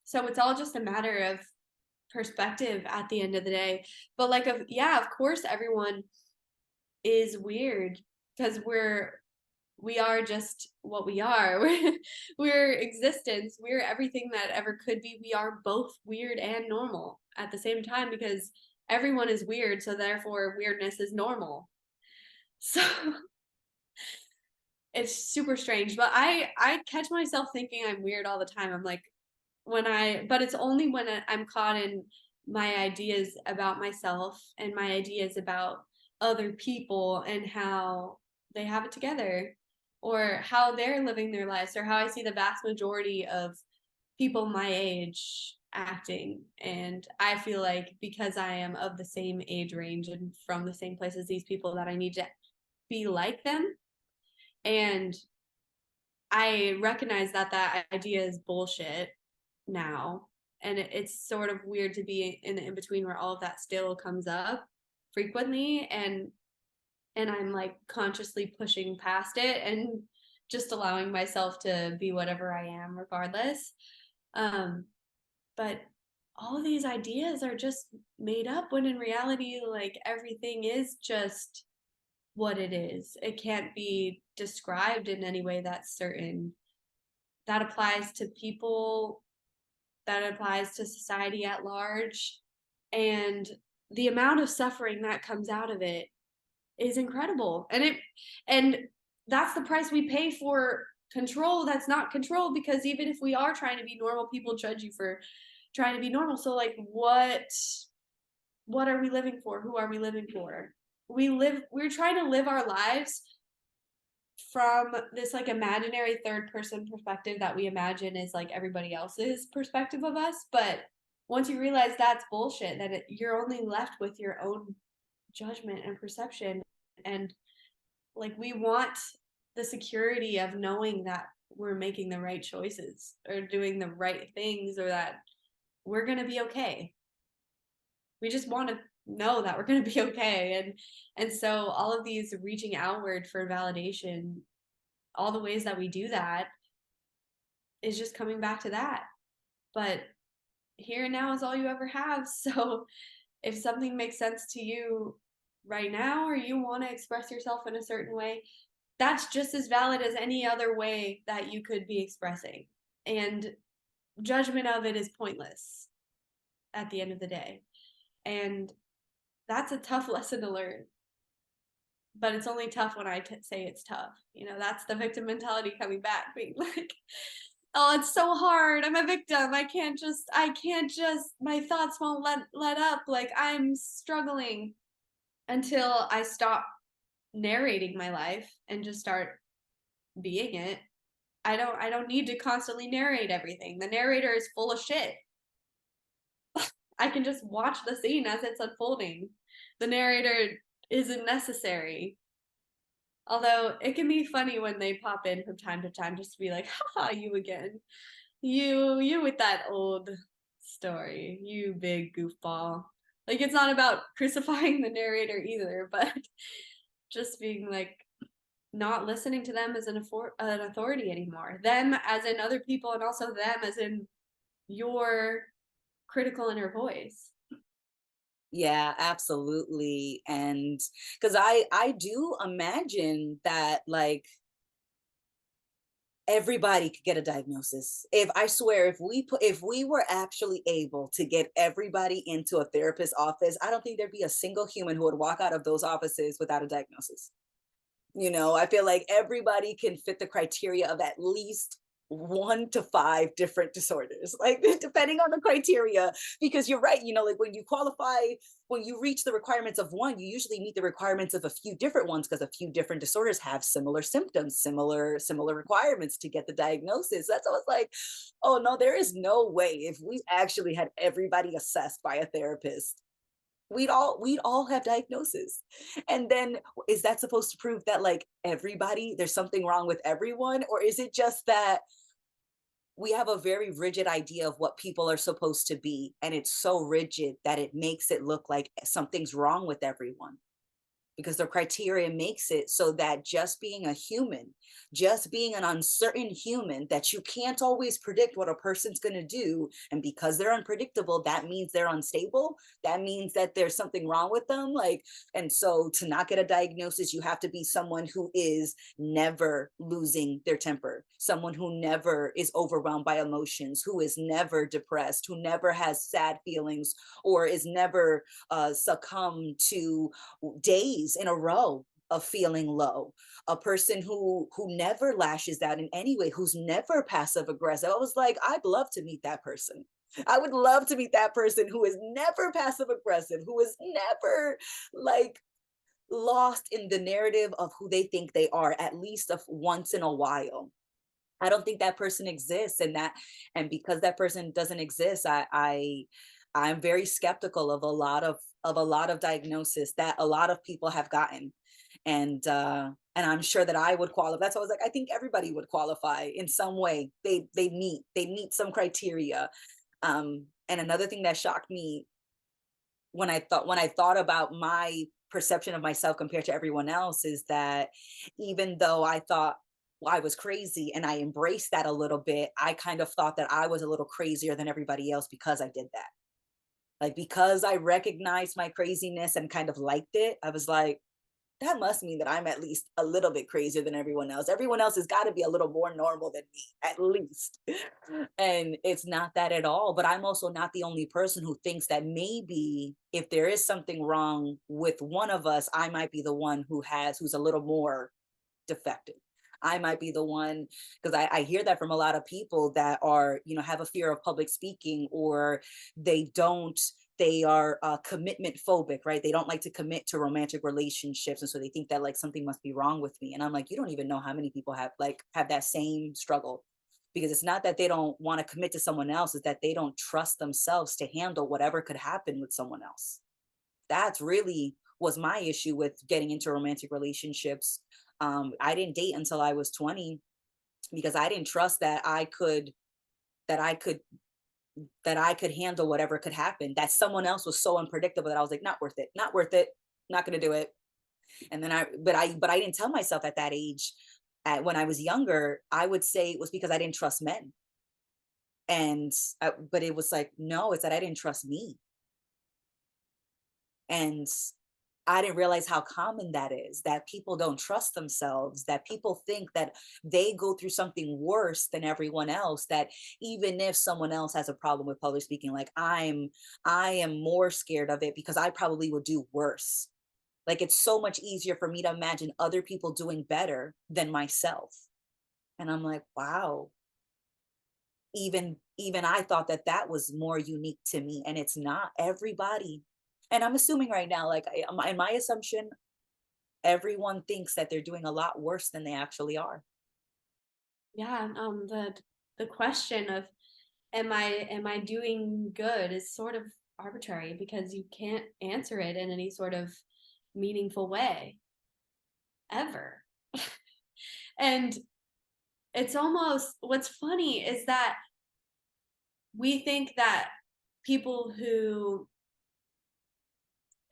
so it's all just a matter of perspective at the end of the day. But like, of yeah, of course everyone is weird because we are just what we are. We're existence. We're everything that ever could be. We are both weird and normal at the same time because everyone is weird, so therefore weirdness is normal. So it's super strange, but I catch myself thinking I'm weird all the time. I'm like, but it's only when I'm caught in my ideas about myself and my ideas about other people and how they have it together, or how they're living their lives, or how I see the vast majority of people my age acting. And I feel like because I am of the same age range and from the same place as these people, that I need to be like them. And I recognize that that idea is bullshit now. And it's sort of weird to be in the in between where all of that still comes up frequently, and I'm like consciously pushing past it and just allowing myself to be whatever I am regardless. Um but all these ideas are just made up when in reality like everything is just what it is. It can't be described in any way that's certain. That applies to people, that applies to society at large. And the amount of suffering that comes out of it is incredible. And that's the price we pay for control that's not control, because even if we are trying to be normal, people judge you for trying to be normal. So like what are we living for? Who are we living for? We're trying to live our lives from this like imaginary third person perspective that we imagine is like everybody else's perspective of us. But once you realize that's bullshit, that you're only left with your own judgment and perception. And like, we want the security of knowing that we're making the right choices or doing the right things, or that we're going to be okay. We just want to know that we're going to be okay. And so all of these reaching outward for validation, all the ways that we do that is just coming back to that. But here and now is all you ever have. So if something makes sense to you right now, or you want to express yourself in a certain way, that's just as valid as any other way that you could be expressing. And judgment of it is pointless at the end of the day. And that's a tough lesson to learn. But it's only tough when I say it's tough. You know, that's the victim mentality coming back, being like, oh, it's so hard. I'm a victim. I can't just, my thoughts won't let up. Like, I'm struggling, until I stop narrating my life and just start being it. I don't need to constantly narrate everything. The narrator is full of shit. I can just watch the scene as it's unfolding. The narrator isn't necessary. Although it can be funny when they pop in from time to time just to be like, haha, you again. You with that old story, you big goofball. Like, it's not about crucifying the narrator either, but just being like, not listening to them as an authority anymore. Them as in other people, and also them as in your critical inner voice. Yeah, absolutely. And because I do imagine that like everybody could get a diagnosis. If I swear, if we were actually able to get everybody into a therapist's office, I don't think there'd be a single human who would walk out of those offices without a diagnosis. You know, I feel like everybody can fit the criteria of at least 1 to 5 different disorders, like depending on the criteria. Because you're right, you know, like when you qualify, when you reach the requirements of one, you usually meet the requirements of a few different ones because a few different disorders have similar symptoms, similar requirements to get the diagnosis. That's always like, oh no, there is no way if we actually had everybody assessed by a therapist we'd all have diagnosis. And then is that supposed to prove that like everybody there's something wrong with everyone, or is it just that we have a very rigid idea of what people are supposed to be, and it's so rigid that it makes it look like something's wrong with everyone? Because the criteria makes it so that just being a human, just being an uncertain human, that you can't always predict what a person's going to do. And because they're unpredictable, that means they're unstable. That means that there's something wrong with them. Like, and so to not get a diagnosis, you have to be someone who is never losing their temper, someone who never is overwhelmed by emotions, who is never depressed, who never has sad feelings, or is never succumb to days in a row of feeling low, a person who never lashes out in any way, who's never passive aggressive. I was like, I'd love to meet that person. I would love to meet that person who is never passive aggressive, who is never like lost in the narrative of who they think they are, at least of once in a while. I don't think that person exists, and because that person doesn't exist, I'm very skeptical of a lot of diagnosis that a lot of people have gotten. And I'm sure that I would qualify. That's why I was like, I think everybody would qualify in some way. They meet some criteria. And another thing that shocked me when I thought about my perception of myself compared to everyone else is that even though I thought I was crazy and I embraced that a little bit, I kind of thought that I was a little crazier than everybody else because I did that. Like because I recognized my craziness and kind of liked it, I was like, that must mean that I'm at least a little bit crazier than everyone else. Everyone else has got to be a little more normal than me, at least. And it's not that at all. But I'm also not the only person who thinks that maybe if there is something wrong with one of us, I might be the one who's a little more defective. I might be the one because I hear that from a lot of people that are, have a fear of public speaking, or they don't, they are commitment phobic, right? They don't like to commit to romantic relationships. And so they think that like something must be wrong with me. And I'm like, you don't even know how many people have that same struggle, because it's not that they don't want to commit to someone else, it's that they don't trust themselves to handle whatever could happen with someone else. That's really was my issue with getting into romantic relationships. I didn't date until I was 20 because I didn't trust that I could that I could handle whatever could happen. That someone else was so unpredictable that I was like, not worth it, not worth it, not gonna do it. And then but I didn't tell myself at that age. When I was younger, I would say it was because I didn't trust men. But it was like, no, it's that I didn't trust me. And I didn't realize how common that is, that people don't trust themselves, that people think that they go through something worse than everyone else, that even if someone else has a problem with public speaking, like I am more scared of it because I probably would do worse. Like it's so much easier for me to imagine other people doing better than myself. And I'm like, wow, even I thought that that was more unique to me, and it's not everybody. And I'm assuming right now, like in my assumption, everyone thinks that they're doing a lot worse than they actually are. Yeah, the question of am I doing good is sort of arbitrary because you can't answer it in any sort of meaningful way ever. And it's almost what's funny is that we think that people who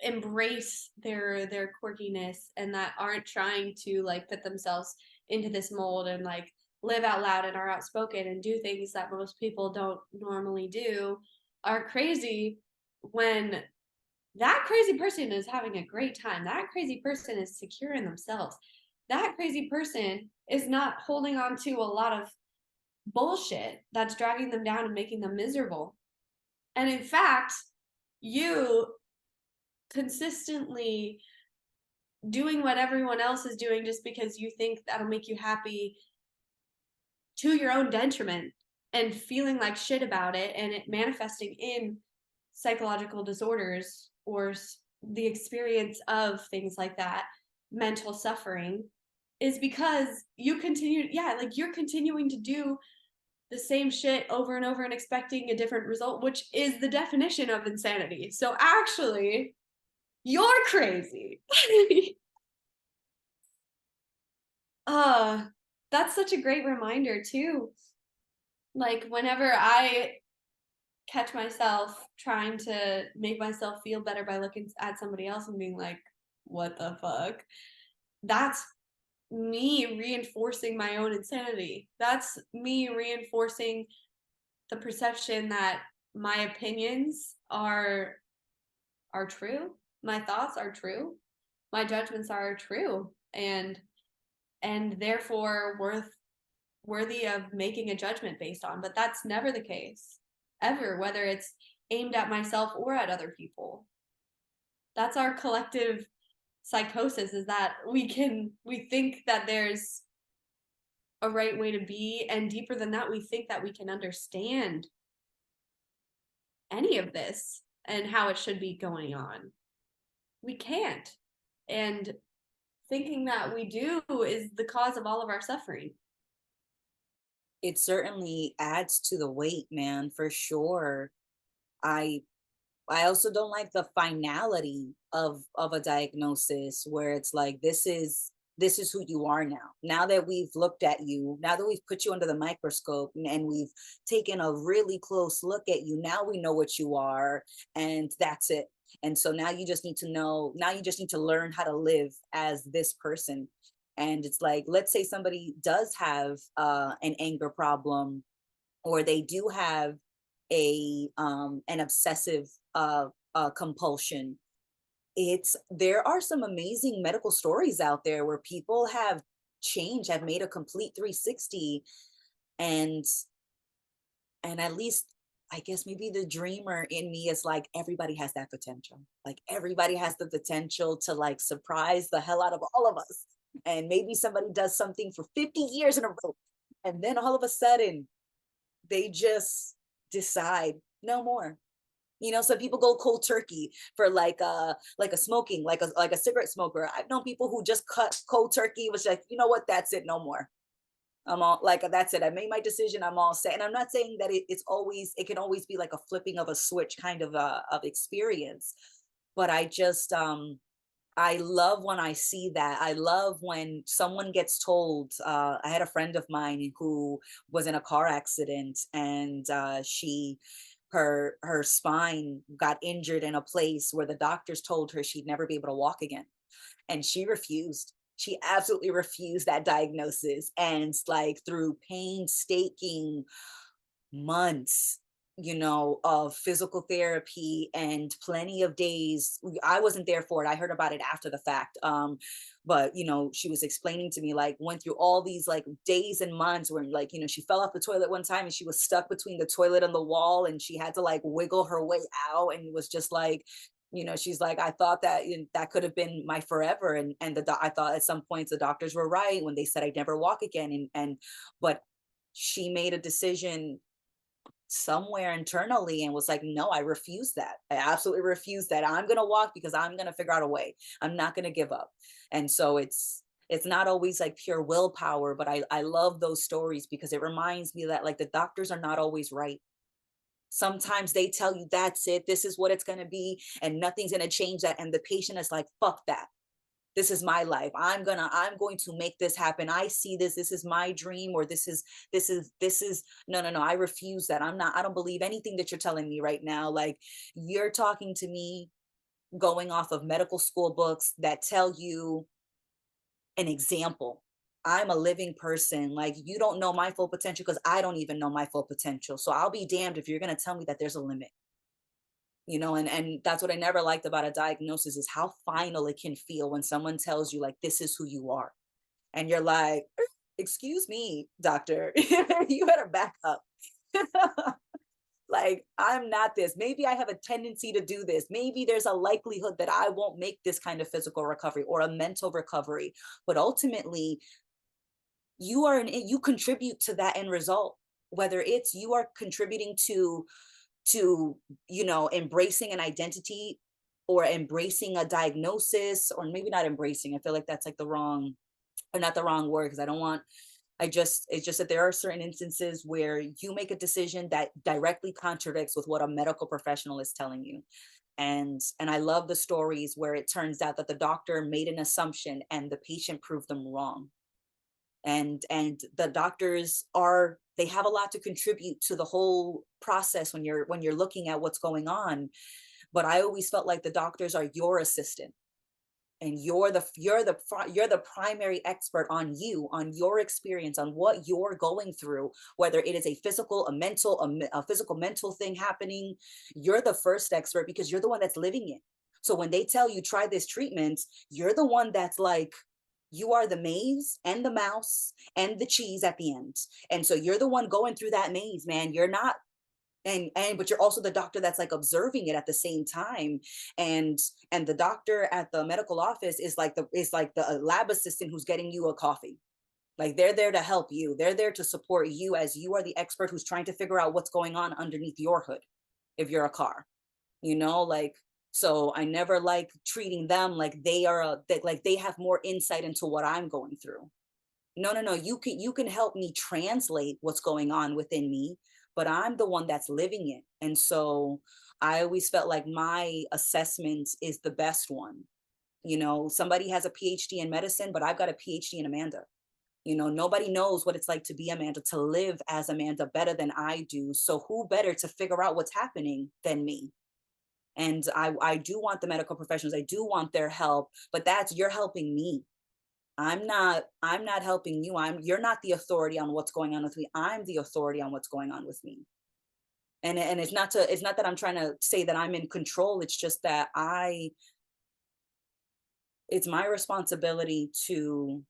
embrace their quirkiness and that aren't trying to like put themselves into this mold and like live out loud and are outspoken and do things that most people don't normally do are crazy when That crazy person is having a great time. That crazy person is secure in themselves. That crazy person is not holding on to a lot of bullshit that's dragging them down and making them miserable. And in fact, you consistently doing what everyone else is doing just because you think that'll make you happy to your own detriment and feeling like shit about it and it manifesting in psychological disorders or the experience of things like that, mental suffering, is because you continue, yeah, like you're continuing to do the same shit over and over and expecting a different result, which is the definition of insanity. So actually, you're crazy. uh that's such a great reminder too. Like whenever I catch myself trying to make myself feel better by looking at somebody else and being like, what the fuck? That's me reinforcing my own insanity. That's me reinforcing the perception that my opinions are true, my thoughts are true, my judgments are true, and therefore worthy of making a judgment based on. But that's never the case, ever, whether it's aimed at myself or at other people. That's our collective psychosis, is that we think that there's a right way to be, and deeper than that, we think that we can understand any of this and how it should be going on. We can't. And thinking that we do is the cause of all of our suffering. It certainly adds to the weight, man, for sure. I I also don't like the finality of a diagnosis where it's like this is who you are now. Now that we've looked at you, now that we've put you under the microscope and we've taken a really close look at you, now we know what you are and that's it. And so now you just need to know, now you just need to learn how to live as this person. And it's like, let's say somebody does have an anger problem, or they do have a an obsessive compulsion. It's there are some amazing medical stories out there where people have changed, have made a complete 360, and at least I guess maybe the dreamer in me is like everybody has that potential. Like everybody has the potential to like surprise the hell out of all of us. And maybe somebody does something for 50 years in a row, and then all of a sudden they just decide no more. You know, some people go cold turkey for like a smoking, like a cigarette smoker. I've known people who just cut cold turkey, was like, you know what, that's it, no more. I'm all like, that's it. I made my decision. I'm all set. And I'm not saying that it's always, it can always be like a flipping of a switch kind of experience. But I love when I see that. I love when someone gets told. I had a friend of mine who was in a car accident, and her spine got injured in a place where the doctors told her she'd never be able to walk again, and she refused. She absolutely refused that diagnosis, and like through painstaking months, you know, of physical therapy and plenty of days. I wasn't there for it. I heard about it after the fact. But you know, she was explaining to me like went through all these like days and months where like, you know, she fell off the toilet one time and she was stuck between the toilet and the wall and she had to like wiggle her way out and was just like, you know, she's like, I thought that that could have been my forever. And I thought at some points the doctors were right when they said I'd never walk again. But she made a decision somewhere internally and was like, no, I refuse that. I absolutely refuse that. I'm going to walk because I'm going to figure out a way. I'm not going to give up. And so it's not always like pure willpower, but I love those stories because it reminds me that like the doctors are not always right. Sometimes they tell you that's it, this is what it's going to be, and nothing's going to change that. And the patient is like, fuck that, this is my life, I'm going to make this happen, I see this is my dream, or this is no, no, no, I refuse that, I don't believe anything that you're telling me right now. Like you're talking to me going off of medical school books that tell you an example. I'm a living person. Like you don't know my full potential because I don't even know my full potential. So I'll be damned if you're going to tell me that there's a limit. And that's what I never liked about a diagnosis, is how final it can feel when someone tells you like this is who you are, and you're like, excuse me, doctor, you better back up. Like, I'm not this. Maybe I have a tendency to do this. Maybe there's a likelihood that I won't make this kind of physical recovery or a mental recovery. But ultimately, you contribute to that end result. Whether it's you are contributing to embracing an identity, or embracing a diagnosis, or maybe not embracing. I feel like that's like the wrong, or not the wrong word, because I don't want it's just that there are certain instances where you make a decision that directly contradicts with what a medical professional is telling you. And I love the stories where it turns out that the doctor made an assumption and the patient proved them wrong. And the doctors are, they have a lot to contribute to the whole process when you're looking at what's going on. But I always felt like the doctors are your assistant, and you're the primary expert on you, on your experience, on what you're going through, whether it is a physical, a mental, a physical mental thing happening. You're the first expert because you're the one that's living it. So when they tell you try this treatment, you're the one that's like, you are the maze and the mouse and the cheese at the end. And so you're the one going through that maze, man. You're not, and but you're also the doctor that's like observing it at the same time. And the doctor at the medical office is like the lab assistant who's getting you a coffee. Like, they're there to help you, they're there to support you, as you are the expert who's trying to figure out what's going on underneath your hood, if you're a car, like. So I never like treating them like they are like they have more insight into what I'm going through. No, no, no. You can help me translate what's going on within me, but I'm the one that's living it. And so I always felt like my assessment is the best one. Somebody has a PhD in medicine, but I've got a PhD in Amanda. Nobody knows what it's like to be Amanda, to live as Amanda better than I do. So who better to figure out what's happening than me? And I do want the medical professionals, I do want their help, but you're helping me. I'm not helping you. You're not the authority on what's going on with me. I'm the authority on what's going on with me. And it's not that I'm trying to say that I'm in control. It's just that it's my responsibility to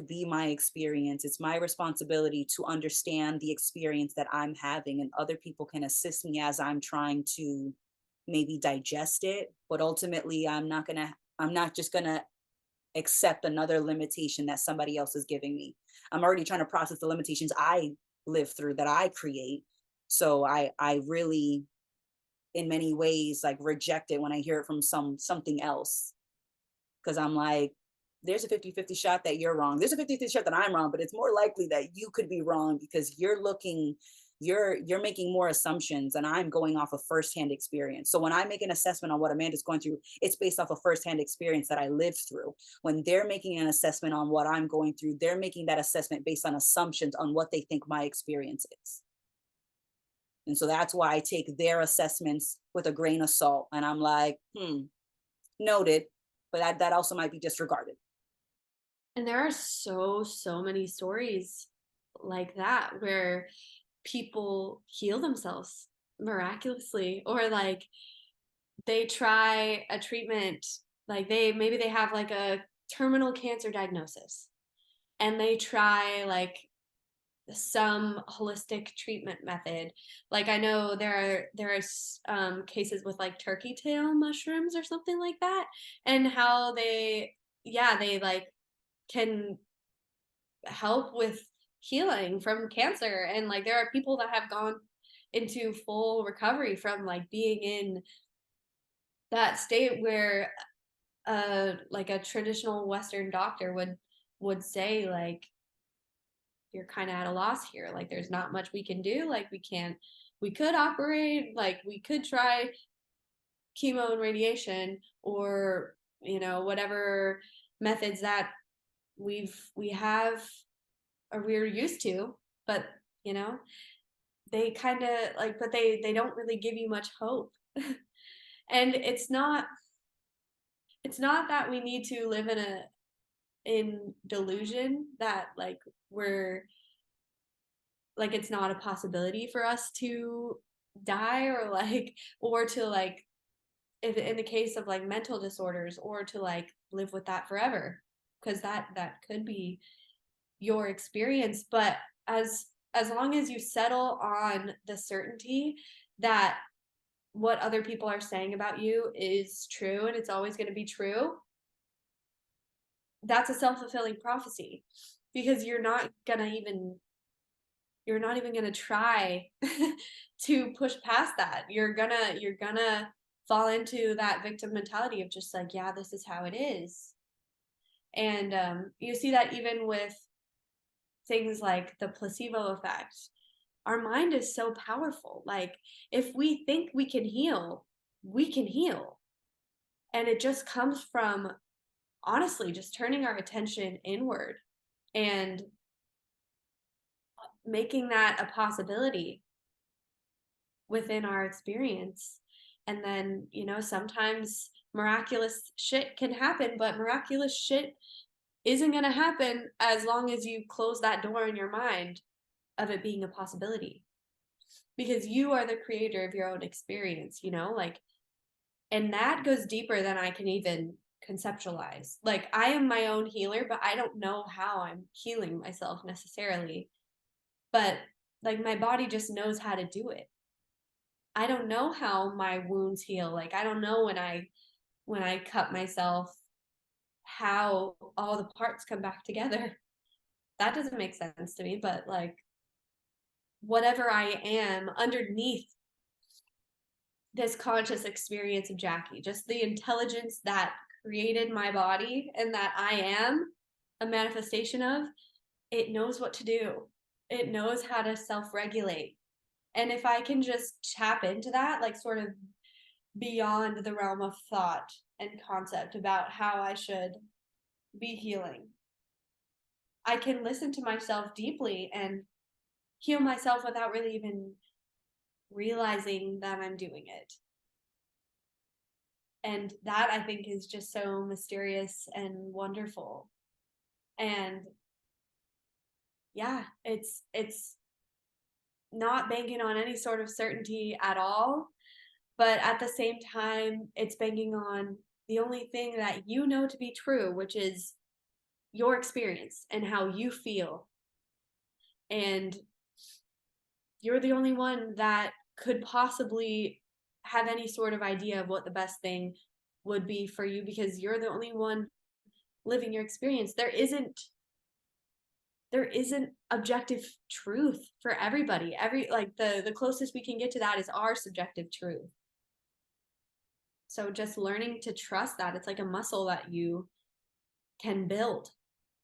be my experience. It's my responsibility to understand the experience that I'm having, and other people can assist me as I'm trying to maybe digest it. But ultimately, I'm not just gonna accept another limitation that somebody else is giving me. I'm already trying to process the limitations I live through, that I create. So I really, in many ways, like, reject it when I hear it from something else, because I'm like, there's a 50-50 shot that you're wrong. There's a 50-50 shot that I'm wrong, but it's more likely that you could be wrong, because you're making more assumptions, and I'm going off of firsthand experience. So when I make an assessment on what Amanda's going through, it's based off of firsthand experience that I lived through. When they're making an assessment on what I'm going through, they're making that assessment based on assumptions on what they think my experience is. And so that's why I take their assessments with a grain of salt. And I'm like, noted, but that also might be disregarded. And there are so many stories like that where people heal themselves miraculously, or like they try a treatment, like they have like a terminal cancer diagnosis, and they try like some holistic treatment method. Like, I know there are cases with like turkey tail mushrooms or something like that, and how they like can help with healing from cancer. And like there are people that have gone into full recovery from like being in that state where like a traditional Western doctor would say like, you're kind of at a loss here, like there's not much we can do, like we could operate, like we could try chemo and radiation, or whatever methods that we have or we're used to. But you know they kind of like, but they don't really give you much hope. And it's not that we need to live in delusion that like we're like it's not a possibility for us to die, or like, or to like, if in the case of like mental disorders, or to like live with that forever, because that could be your experience. But as long as you settle on the certainty that what other people are saying about you is true and it's always going to be true, that's a self-fulfilling prophecy, because you're not even going to try to push past that. You're gonna fall into that victim mentality of just like, yeah, this is how it is. And you see that even with things like the placebo effect. Our mind is so powerful. Like, if we think we can heal, we can heal. And it just comes from, honestly, just turning our attention inward and making that a possibility within our experience. And then, sometimes miraculous shit can happen, but miraculous shit isn't going to happen as long as you close that door in your mind of it being a possibility, because you are the creator of your own experience, like, and that goes deeper than I can even conceptualize. Like, I am my own healer, but I don't know how I'm healing myself necessarily. But like, my body just knows how to do it. I don't know how my wounds heal. Like, I don't know when I cut myself, how all the parts come back together. That doesn't make sense to me, but like, whatever I am underneath this conscious experience of Jackie, just the intelligence that created my body and that I am a manifestation of, it knows what to do. It knows how to self regulate. And if I can just tap into that, like, sort of beyond the realm of thought and concept about how I should be healing, I can listen to myself deeply and heal myself without really even realizing that I'm doing it. And that, I think, is just so mysterious and wonderful. And yeah, it's not banking on any sort of certainty at all, but at the same time it's banking on the only thing that you know to be true, which is your experience and how you feel. And you're the only one that could possibly have any sort of idea of what the best thing would be for you, because you're the only one living your experience. There isn't objective truth for everybody. Like, the closest we can get to that is our subjective truth. So just learning to trust that, it's like a muscle that you can build,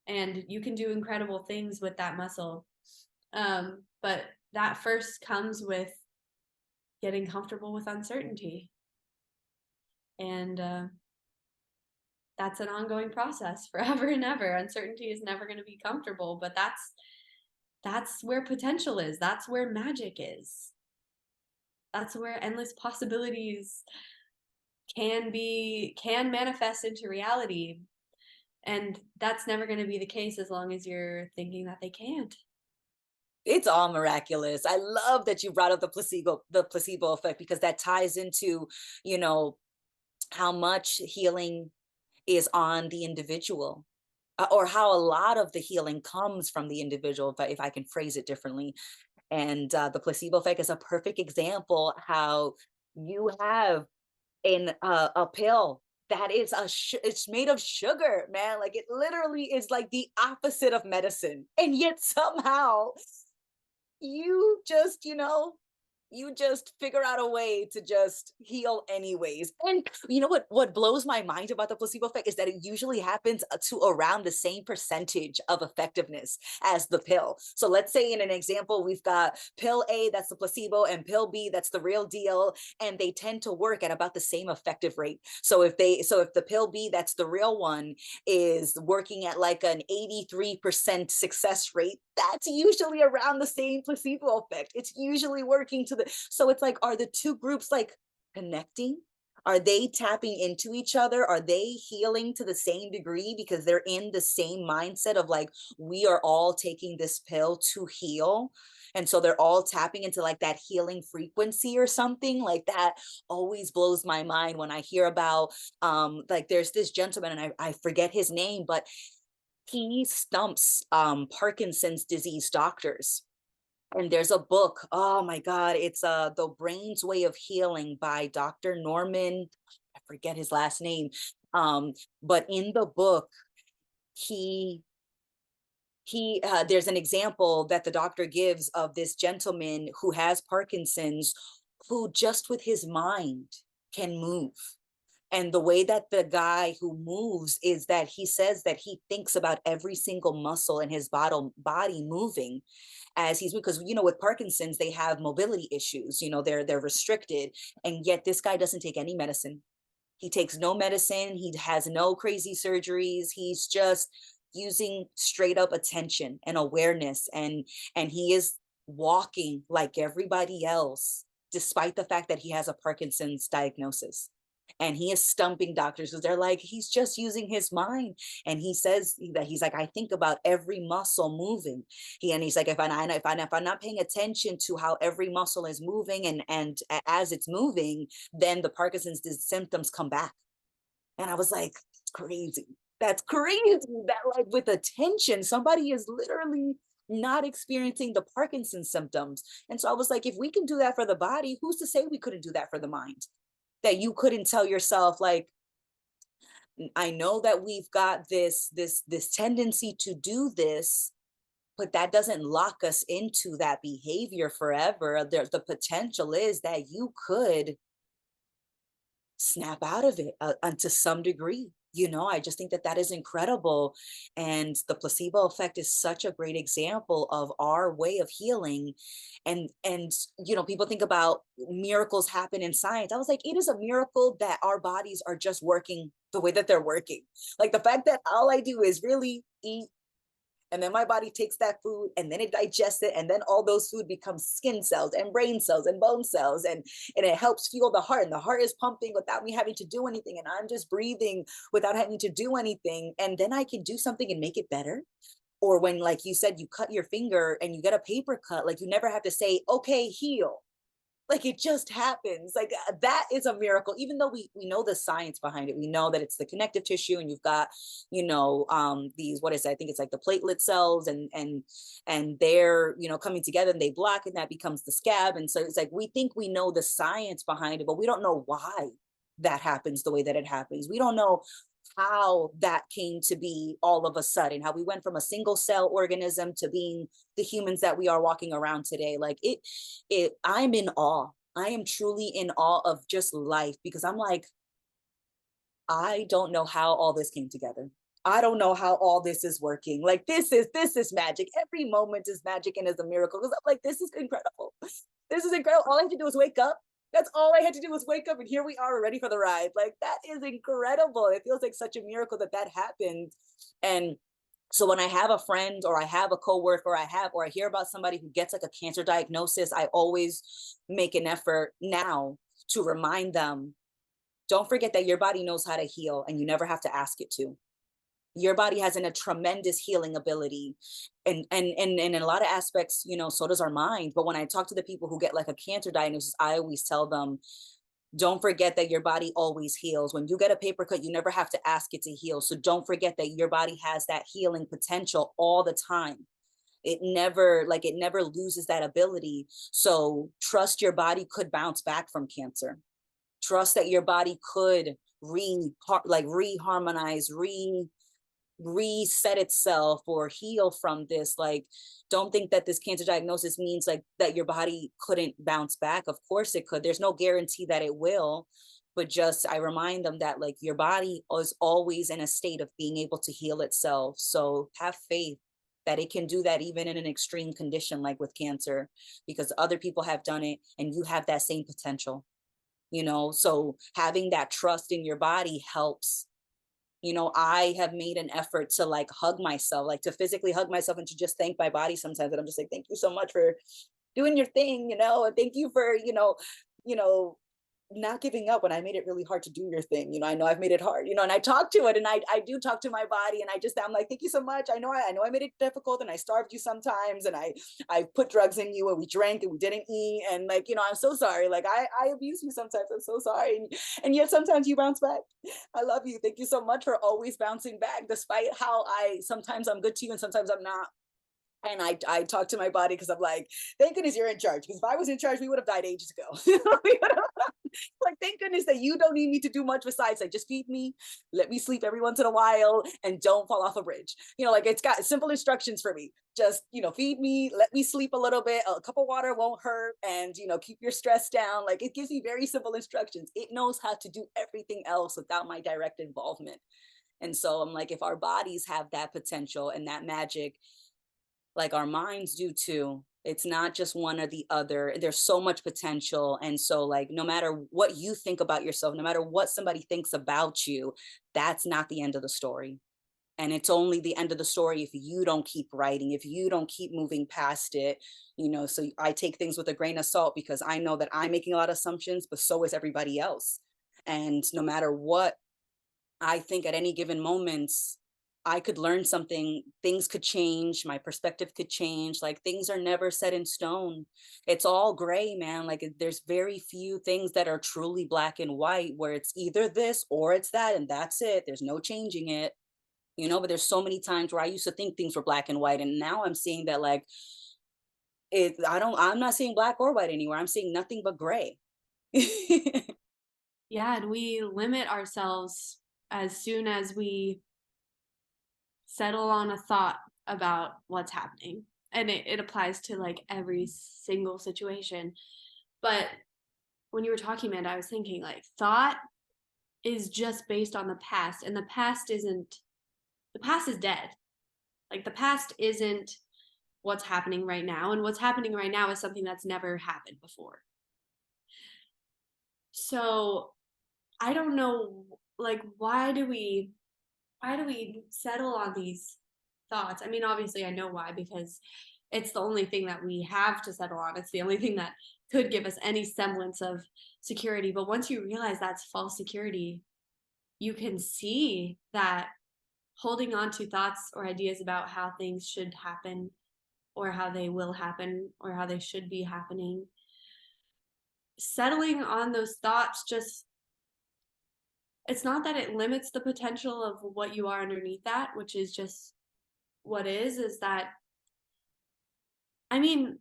and you can do incredible things with that muscle. But that first comes with getting comfortable with uncertainty. And that's an ongoing process forever and ever. Uncertainty is never going to be comfortable, but that's where potential is. That's where magic is. That's where endless possibilities can manifest into reality. And that's never going to be the case as long as you're thinking that they can't. It's all miraculous. I love that you brought up the placebo effect, because that ties into, you know, how much healing is on the individual, or how a lot of the healing comes from the individual, if I can phrase it differently. And the placebo effect is a perfect example how you have a pill that is it's made of sugar, man. Like, it literally is like the opposite of medicine, and yet somehow you just, you just figure out a way to just heal anyways. And you know what blows my mind about the placebo effect is that it usually happens to around the same percentage of effectiveness as the pill. So let's say in an example, we've got pill A, that's the placebo, and pill B, that's the real deal, and they tend to work at about the same effective rate. So if the pill B, that's the real one, is working at like an 83% success rate, that's usually around the same placebo effect. It's usually working to the, so it's like, are the two groups like connecting? Are they tapping into each other? Are they healing to the same degree because they're in the same mindset of like, we are all taking this pill to heal? And so they're all tapping into like that healing frequency or something like that. Always blows my mind when I hear about like there's this gentleman, and I forget his name, but he stumps Parkinson's disease doctors. And there's a book, oh my God, it's The Brain's Way of Healing by Dr. Norman, I forget his last name. Um, but in the book, he there's an example that the doctor gives of this gentleman who has Parkinson's, who just with his mind can move. And the way that the guy who moves is that he says that he thinks about every single muscle in his body moving as he's, because you know with Parkinson's they have mobility issues, you know, they're restricted, and yet this guy doesn't take any medicine. He takes no medicine. He has no crazy surgeries. He's just using straight up attention and awareness, and he is walking like everybody else despite the fact that he has a Parkinson's diagnosis. And he is stumping doctors because they're like, he's just using his mind. And he says that he's like, I think about every muscle moving. He's like, if I'm not paying attention to how every muscle is moving, and as it's moving, then the Parkinson's symptoms come back. And I was like, it's crazy. That's crazy. That like with attention, somebody is literally not experiencing the Parkinson's symptoms. And so I was like, if we can do that for the body, who's to say we couldn't do that for the mind? That you couldn't tell yourself like, I know that we've got this tendency to do this, but that doesn't lock us into that behavior forever. The potential is that you could snap out of it to some degree. You know, I just think that that is incredible. And the placebo effect is such a great example of our way of healing. And you know, people think about miracles happen in science. I was like, it is a miracle that our bodies are just working the way that they're working. Like the fact that all I do is really eat, and then my body takes that food and then it digests it, and then all those food becomes skin cells and brain cells and bone cells, and it helps fuel the heart, and the heart is pumping without me having to do anything, and I'm just breathing without having to do anything, and then I can do something and make it better. Or when, like you said, you cut your finger and you get a paper cut, like you never have to say, okay, heal. Like it just happens. Like that is a miracle. Even though we know the science behind it, we know that it's the connective tissue, and you've got, you know, these, what is it? I think it's like the platelet cells, and they're, you know, coming together and they block, and that becomes the scab. And so it's like we think we know the science behind it, but we don't know why that happens the way that it happens. We don't know how that came to be all of a sudden, how we went from a single cell organism to being the humans that we are walking around today. Like it I'm in awe. I am truly in awe of just life, because I'm like, I don't know how all this came together. I don't know how all this is working. Like this is magic. Every moment is magic and is a miracle. Because I'm like, this is incredible. This is incredible. All I have to do is wake up. That's all I had to do was wake up, and here we are ready for the ride. Like that is incredible. It feels like such a miracle that that happened. And so when I have a friend, or I have a coworker, or I hear about somebody who gets like a cancer diagnosis, I always make an effort now to remind them, don't forget that your body knows how to heal, and you never have to ask it to. Your body has a tremendous healing ability, and in a lot of aspects, you know, so does our mind. But when I talk to the people who get like a cancer diagnosis, I always tell them, don't forget that your body always heals. When you get a paper cut, you never have to ask it to heal. So don't forget that your body has that healing potential all the time. It never loses that ability. So trust your body could bounce back from cancer. Trust that your body could reharmonize, reset itself, or heal from this. Like, don't think that this cancer diagnosis means like that your body couldn't bounce back. Of course it could. There's no guarantee that it will, but just I remind them that like your body is always in a state of being able to heal itself. So have faith that it can do that even in an extreme condition like with cancer, because other people have done it and you have that same potential, you know. So having that trust in your body helps. You know, I have made an effort to like hug myself, like to physically hug myself, and to just thank my body sometimes. And I'm just like, thank you so much for doing your thing, you know, and thank you for, you know, not giving up when I made it really hard to do your thing. I know I've made it hard, and I talk to it, and I do talk to my body, and I'm like, thank you so much. I know I made it difficult, and I starved you sometimes, and I put drugs in you, and we drank and we didn't eat, and like, I'm so sorry. Like I abuse you sometimes. I'm so sorry. And yet sometimes you bounce back. I love you. Thank you so much for always bouncing back, despite how I sometimes I'm good to you and sometimes I'm not. And I talk to my body because I'm like, thank goodness you're in charge. Because if I was in charge, we would have died ages ago. Like, thank goodness that you don't need me to do much besides like just feed me, let me sleep every once in a while, and don't fall off a bridge. Like it's got simple instructions for me. Just feed me, let me sleep a little bit. A cup of water won't hurt, and keep your stress down. Like it gives me very simple instructions. It knows how to do everything else without my direct involvement. And so I'm like, if our bodies have that potential and that magic, like our minds do too. It's not just one or the other. There's so much potential. And so, like, no matter what you think about yourself, no matter what somebody thinks about you, that's not the end of the story. And it's only the end of the story if you don't keep writing, if you don't keep moving past it. So I take things with a grain of salt because I know that I'm making a lot of assumptions, but so is everybody else. And no matter what I think at any given moments, I could learn something, things could change, my perspective could change. Like things are never set in stone. It's all gray, man. Like there's very few things that are truly black and white where it's either this or it's that, and that's it. There's no changing it. But there's so many times where I used to think things were black and white, and now I'm seeing that like I'm not seeing black or white anywhere. I'm seeing nothing but gray. Yeah, and we limit ourselves as soon as we settle on a thought about what's happening. And it applies to like every single situation. But when you were talking, Amanda, I was thinking like thought is just based on the past, and the past is dead. Like the past isn't what's happening right now, and what's happening right now is something that's never happened before. So I don't know, like why do we settle on these thoughts? I mean, obviously, I know why, because it's the only thing that we have to settle on. It's the only thing that could give us any semblance of security. But once you realize that's false security, you can see that holding on to thoughts or ideas about how things should happen or how they will happen or how they should be happening, settling on those thoughts just, it's not that it limits the potential of what you are underneath that, which is just what is that, I mean,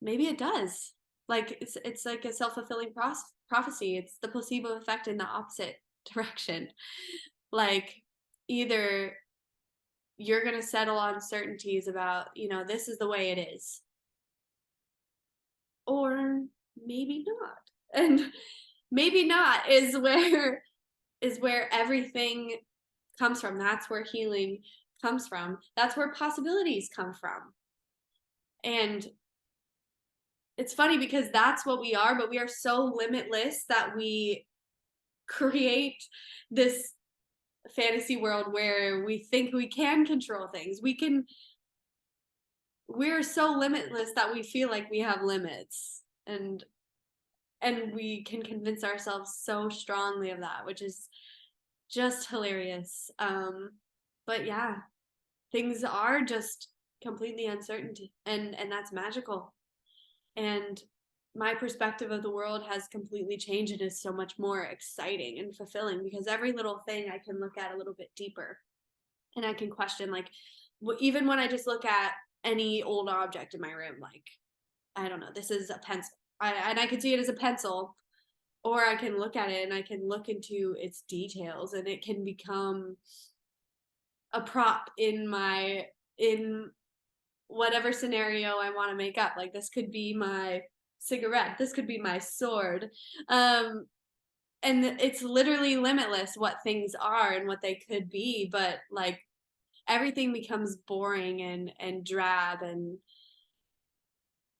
maybe it does. Like it's like a self-fulfilling prophecy. It's the placebo effect in the opposite direction. Like either you're going to settle on certainties about, this is the way it is, or maybe not. And maybe not is where everything comes from. That's where healing comes from. That's where possibilities come from. And it's funny because that's what we are, but we are so limitless that we create this fantasy world where we think we can control things. We're so limitless that we feel like we have limits. And we can convince ourselves so strongly of that, which is just hilarious. But yeah, things are just completely uncertain, and that's magical. And my perspective of the world has completely changed and is so much more exciting and fulfilling because every little thing I can look at a little bit deeper, and I can question, like, even when I just look at any old object in my room, like, I don't know, this is a pencil, and I can see it as a pencil, or I can look at it and I can look into its details, and it can become a prop in whatever scenario I want to make up. Like this could be my cigarette, this could be my sword. And it's literally limitless what things are and what they could be, but like everything becomes boring and drab and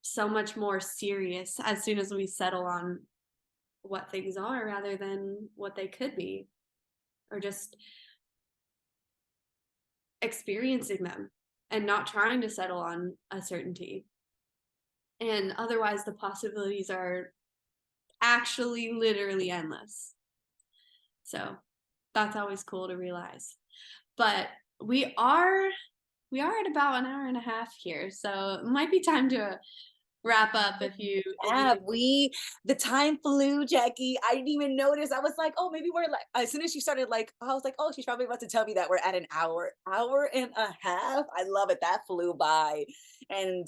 so much more serious as soon as we settle on what things are rather than what they could be, or just experiencing them and not trying to settle on a certainty. And otherwise the possibilities are actually literally endless. So that's always cool to realize. But we are we are at about an hour and a half here, so it might be time to wrap up if you Yeah, we the time flew, Jackie. I didn't even notice. I was like, oh, maybe we're like as soon as she started like I was like, oh, she's probably about to tell me that we're at an hour and a half. I love it. That flew by. And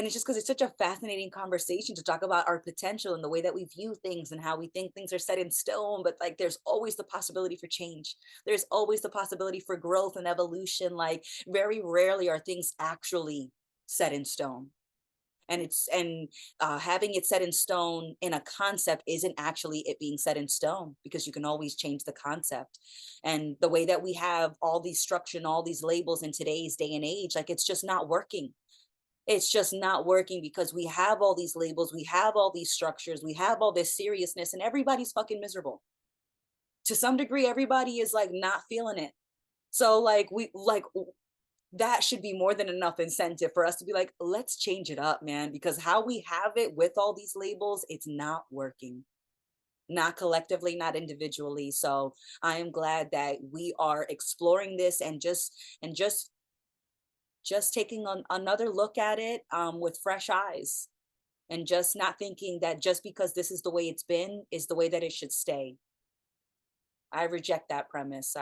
it's just because it's such a fascinating conversation to talk about our potential and the way that we view things and how we think things are set in stone. But like there's always the possibility for change. There's always the possibility for growth and evolution. Like very rarely are things actually set in stone, and having it set in stone in a concept isn't actually it being set in stone, because you can always change the concept. And the way that we have all these structure and all these labels in today's day and age, like it's just not working. It's just not working because we have all these labels, we have all these structures, we have all this seriousness, and everybody's fucking miserable to some degree. Everybody is like not feeling it. So like we like that should be more than enough incentive for us to be like, let's change it up, man, because how we have it with all these labels, it's not working. Not collectively, not individually. So I am glad that we are exploring this and just taking on another look at it with fresh eyes, and just not thinking that just because this is the way it's been is the way that it should stay. I reject that premise.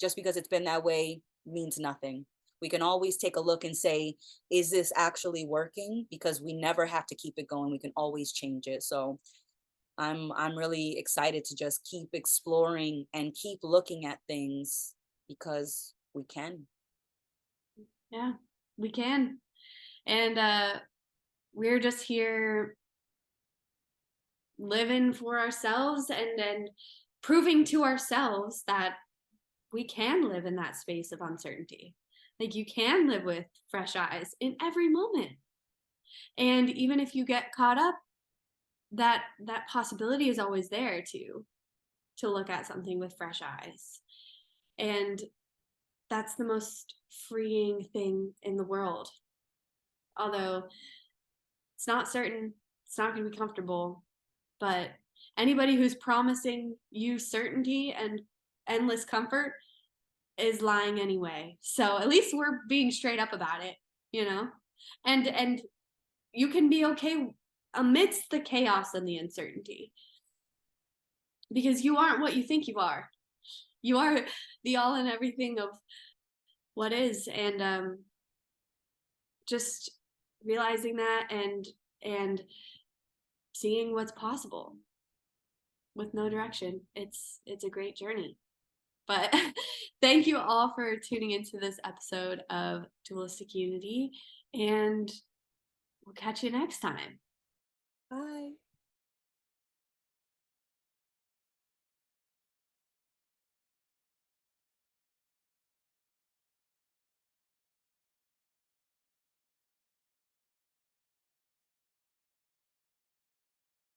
Just because it's been that way means nothing. We can always take a look and say, is this actually working? Because we never have to keep it going. We can always change it. So I'm really excited to just keep exploring and keep looking at things because we can. yeah, we can. And we're just here living for ourselves and proving to ourselves that we can live in that space of uncertainty. Like you can live with fresh eyes in every moment. And even if you get caught up, that possibility is always there to look at something with fresh eyes. And that's the most freeing thing in the world. Although it's not certain, it's not going to be comfortable, but anybody who's promising you certainty and endless comfort is lying anyway. So at least we're being straight up about it, you know? And you can be okay amidst the chaos and the uncertainty because you aren't what you think you are. You are the all and everything of what is, and just realizing that and seeing what's possible with no direction. It's a great journey. But thank you all for tuning into this episode of Dualistic Unity, and we'll catch you next time. Bye.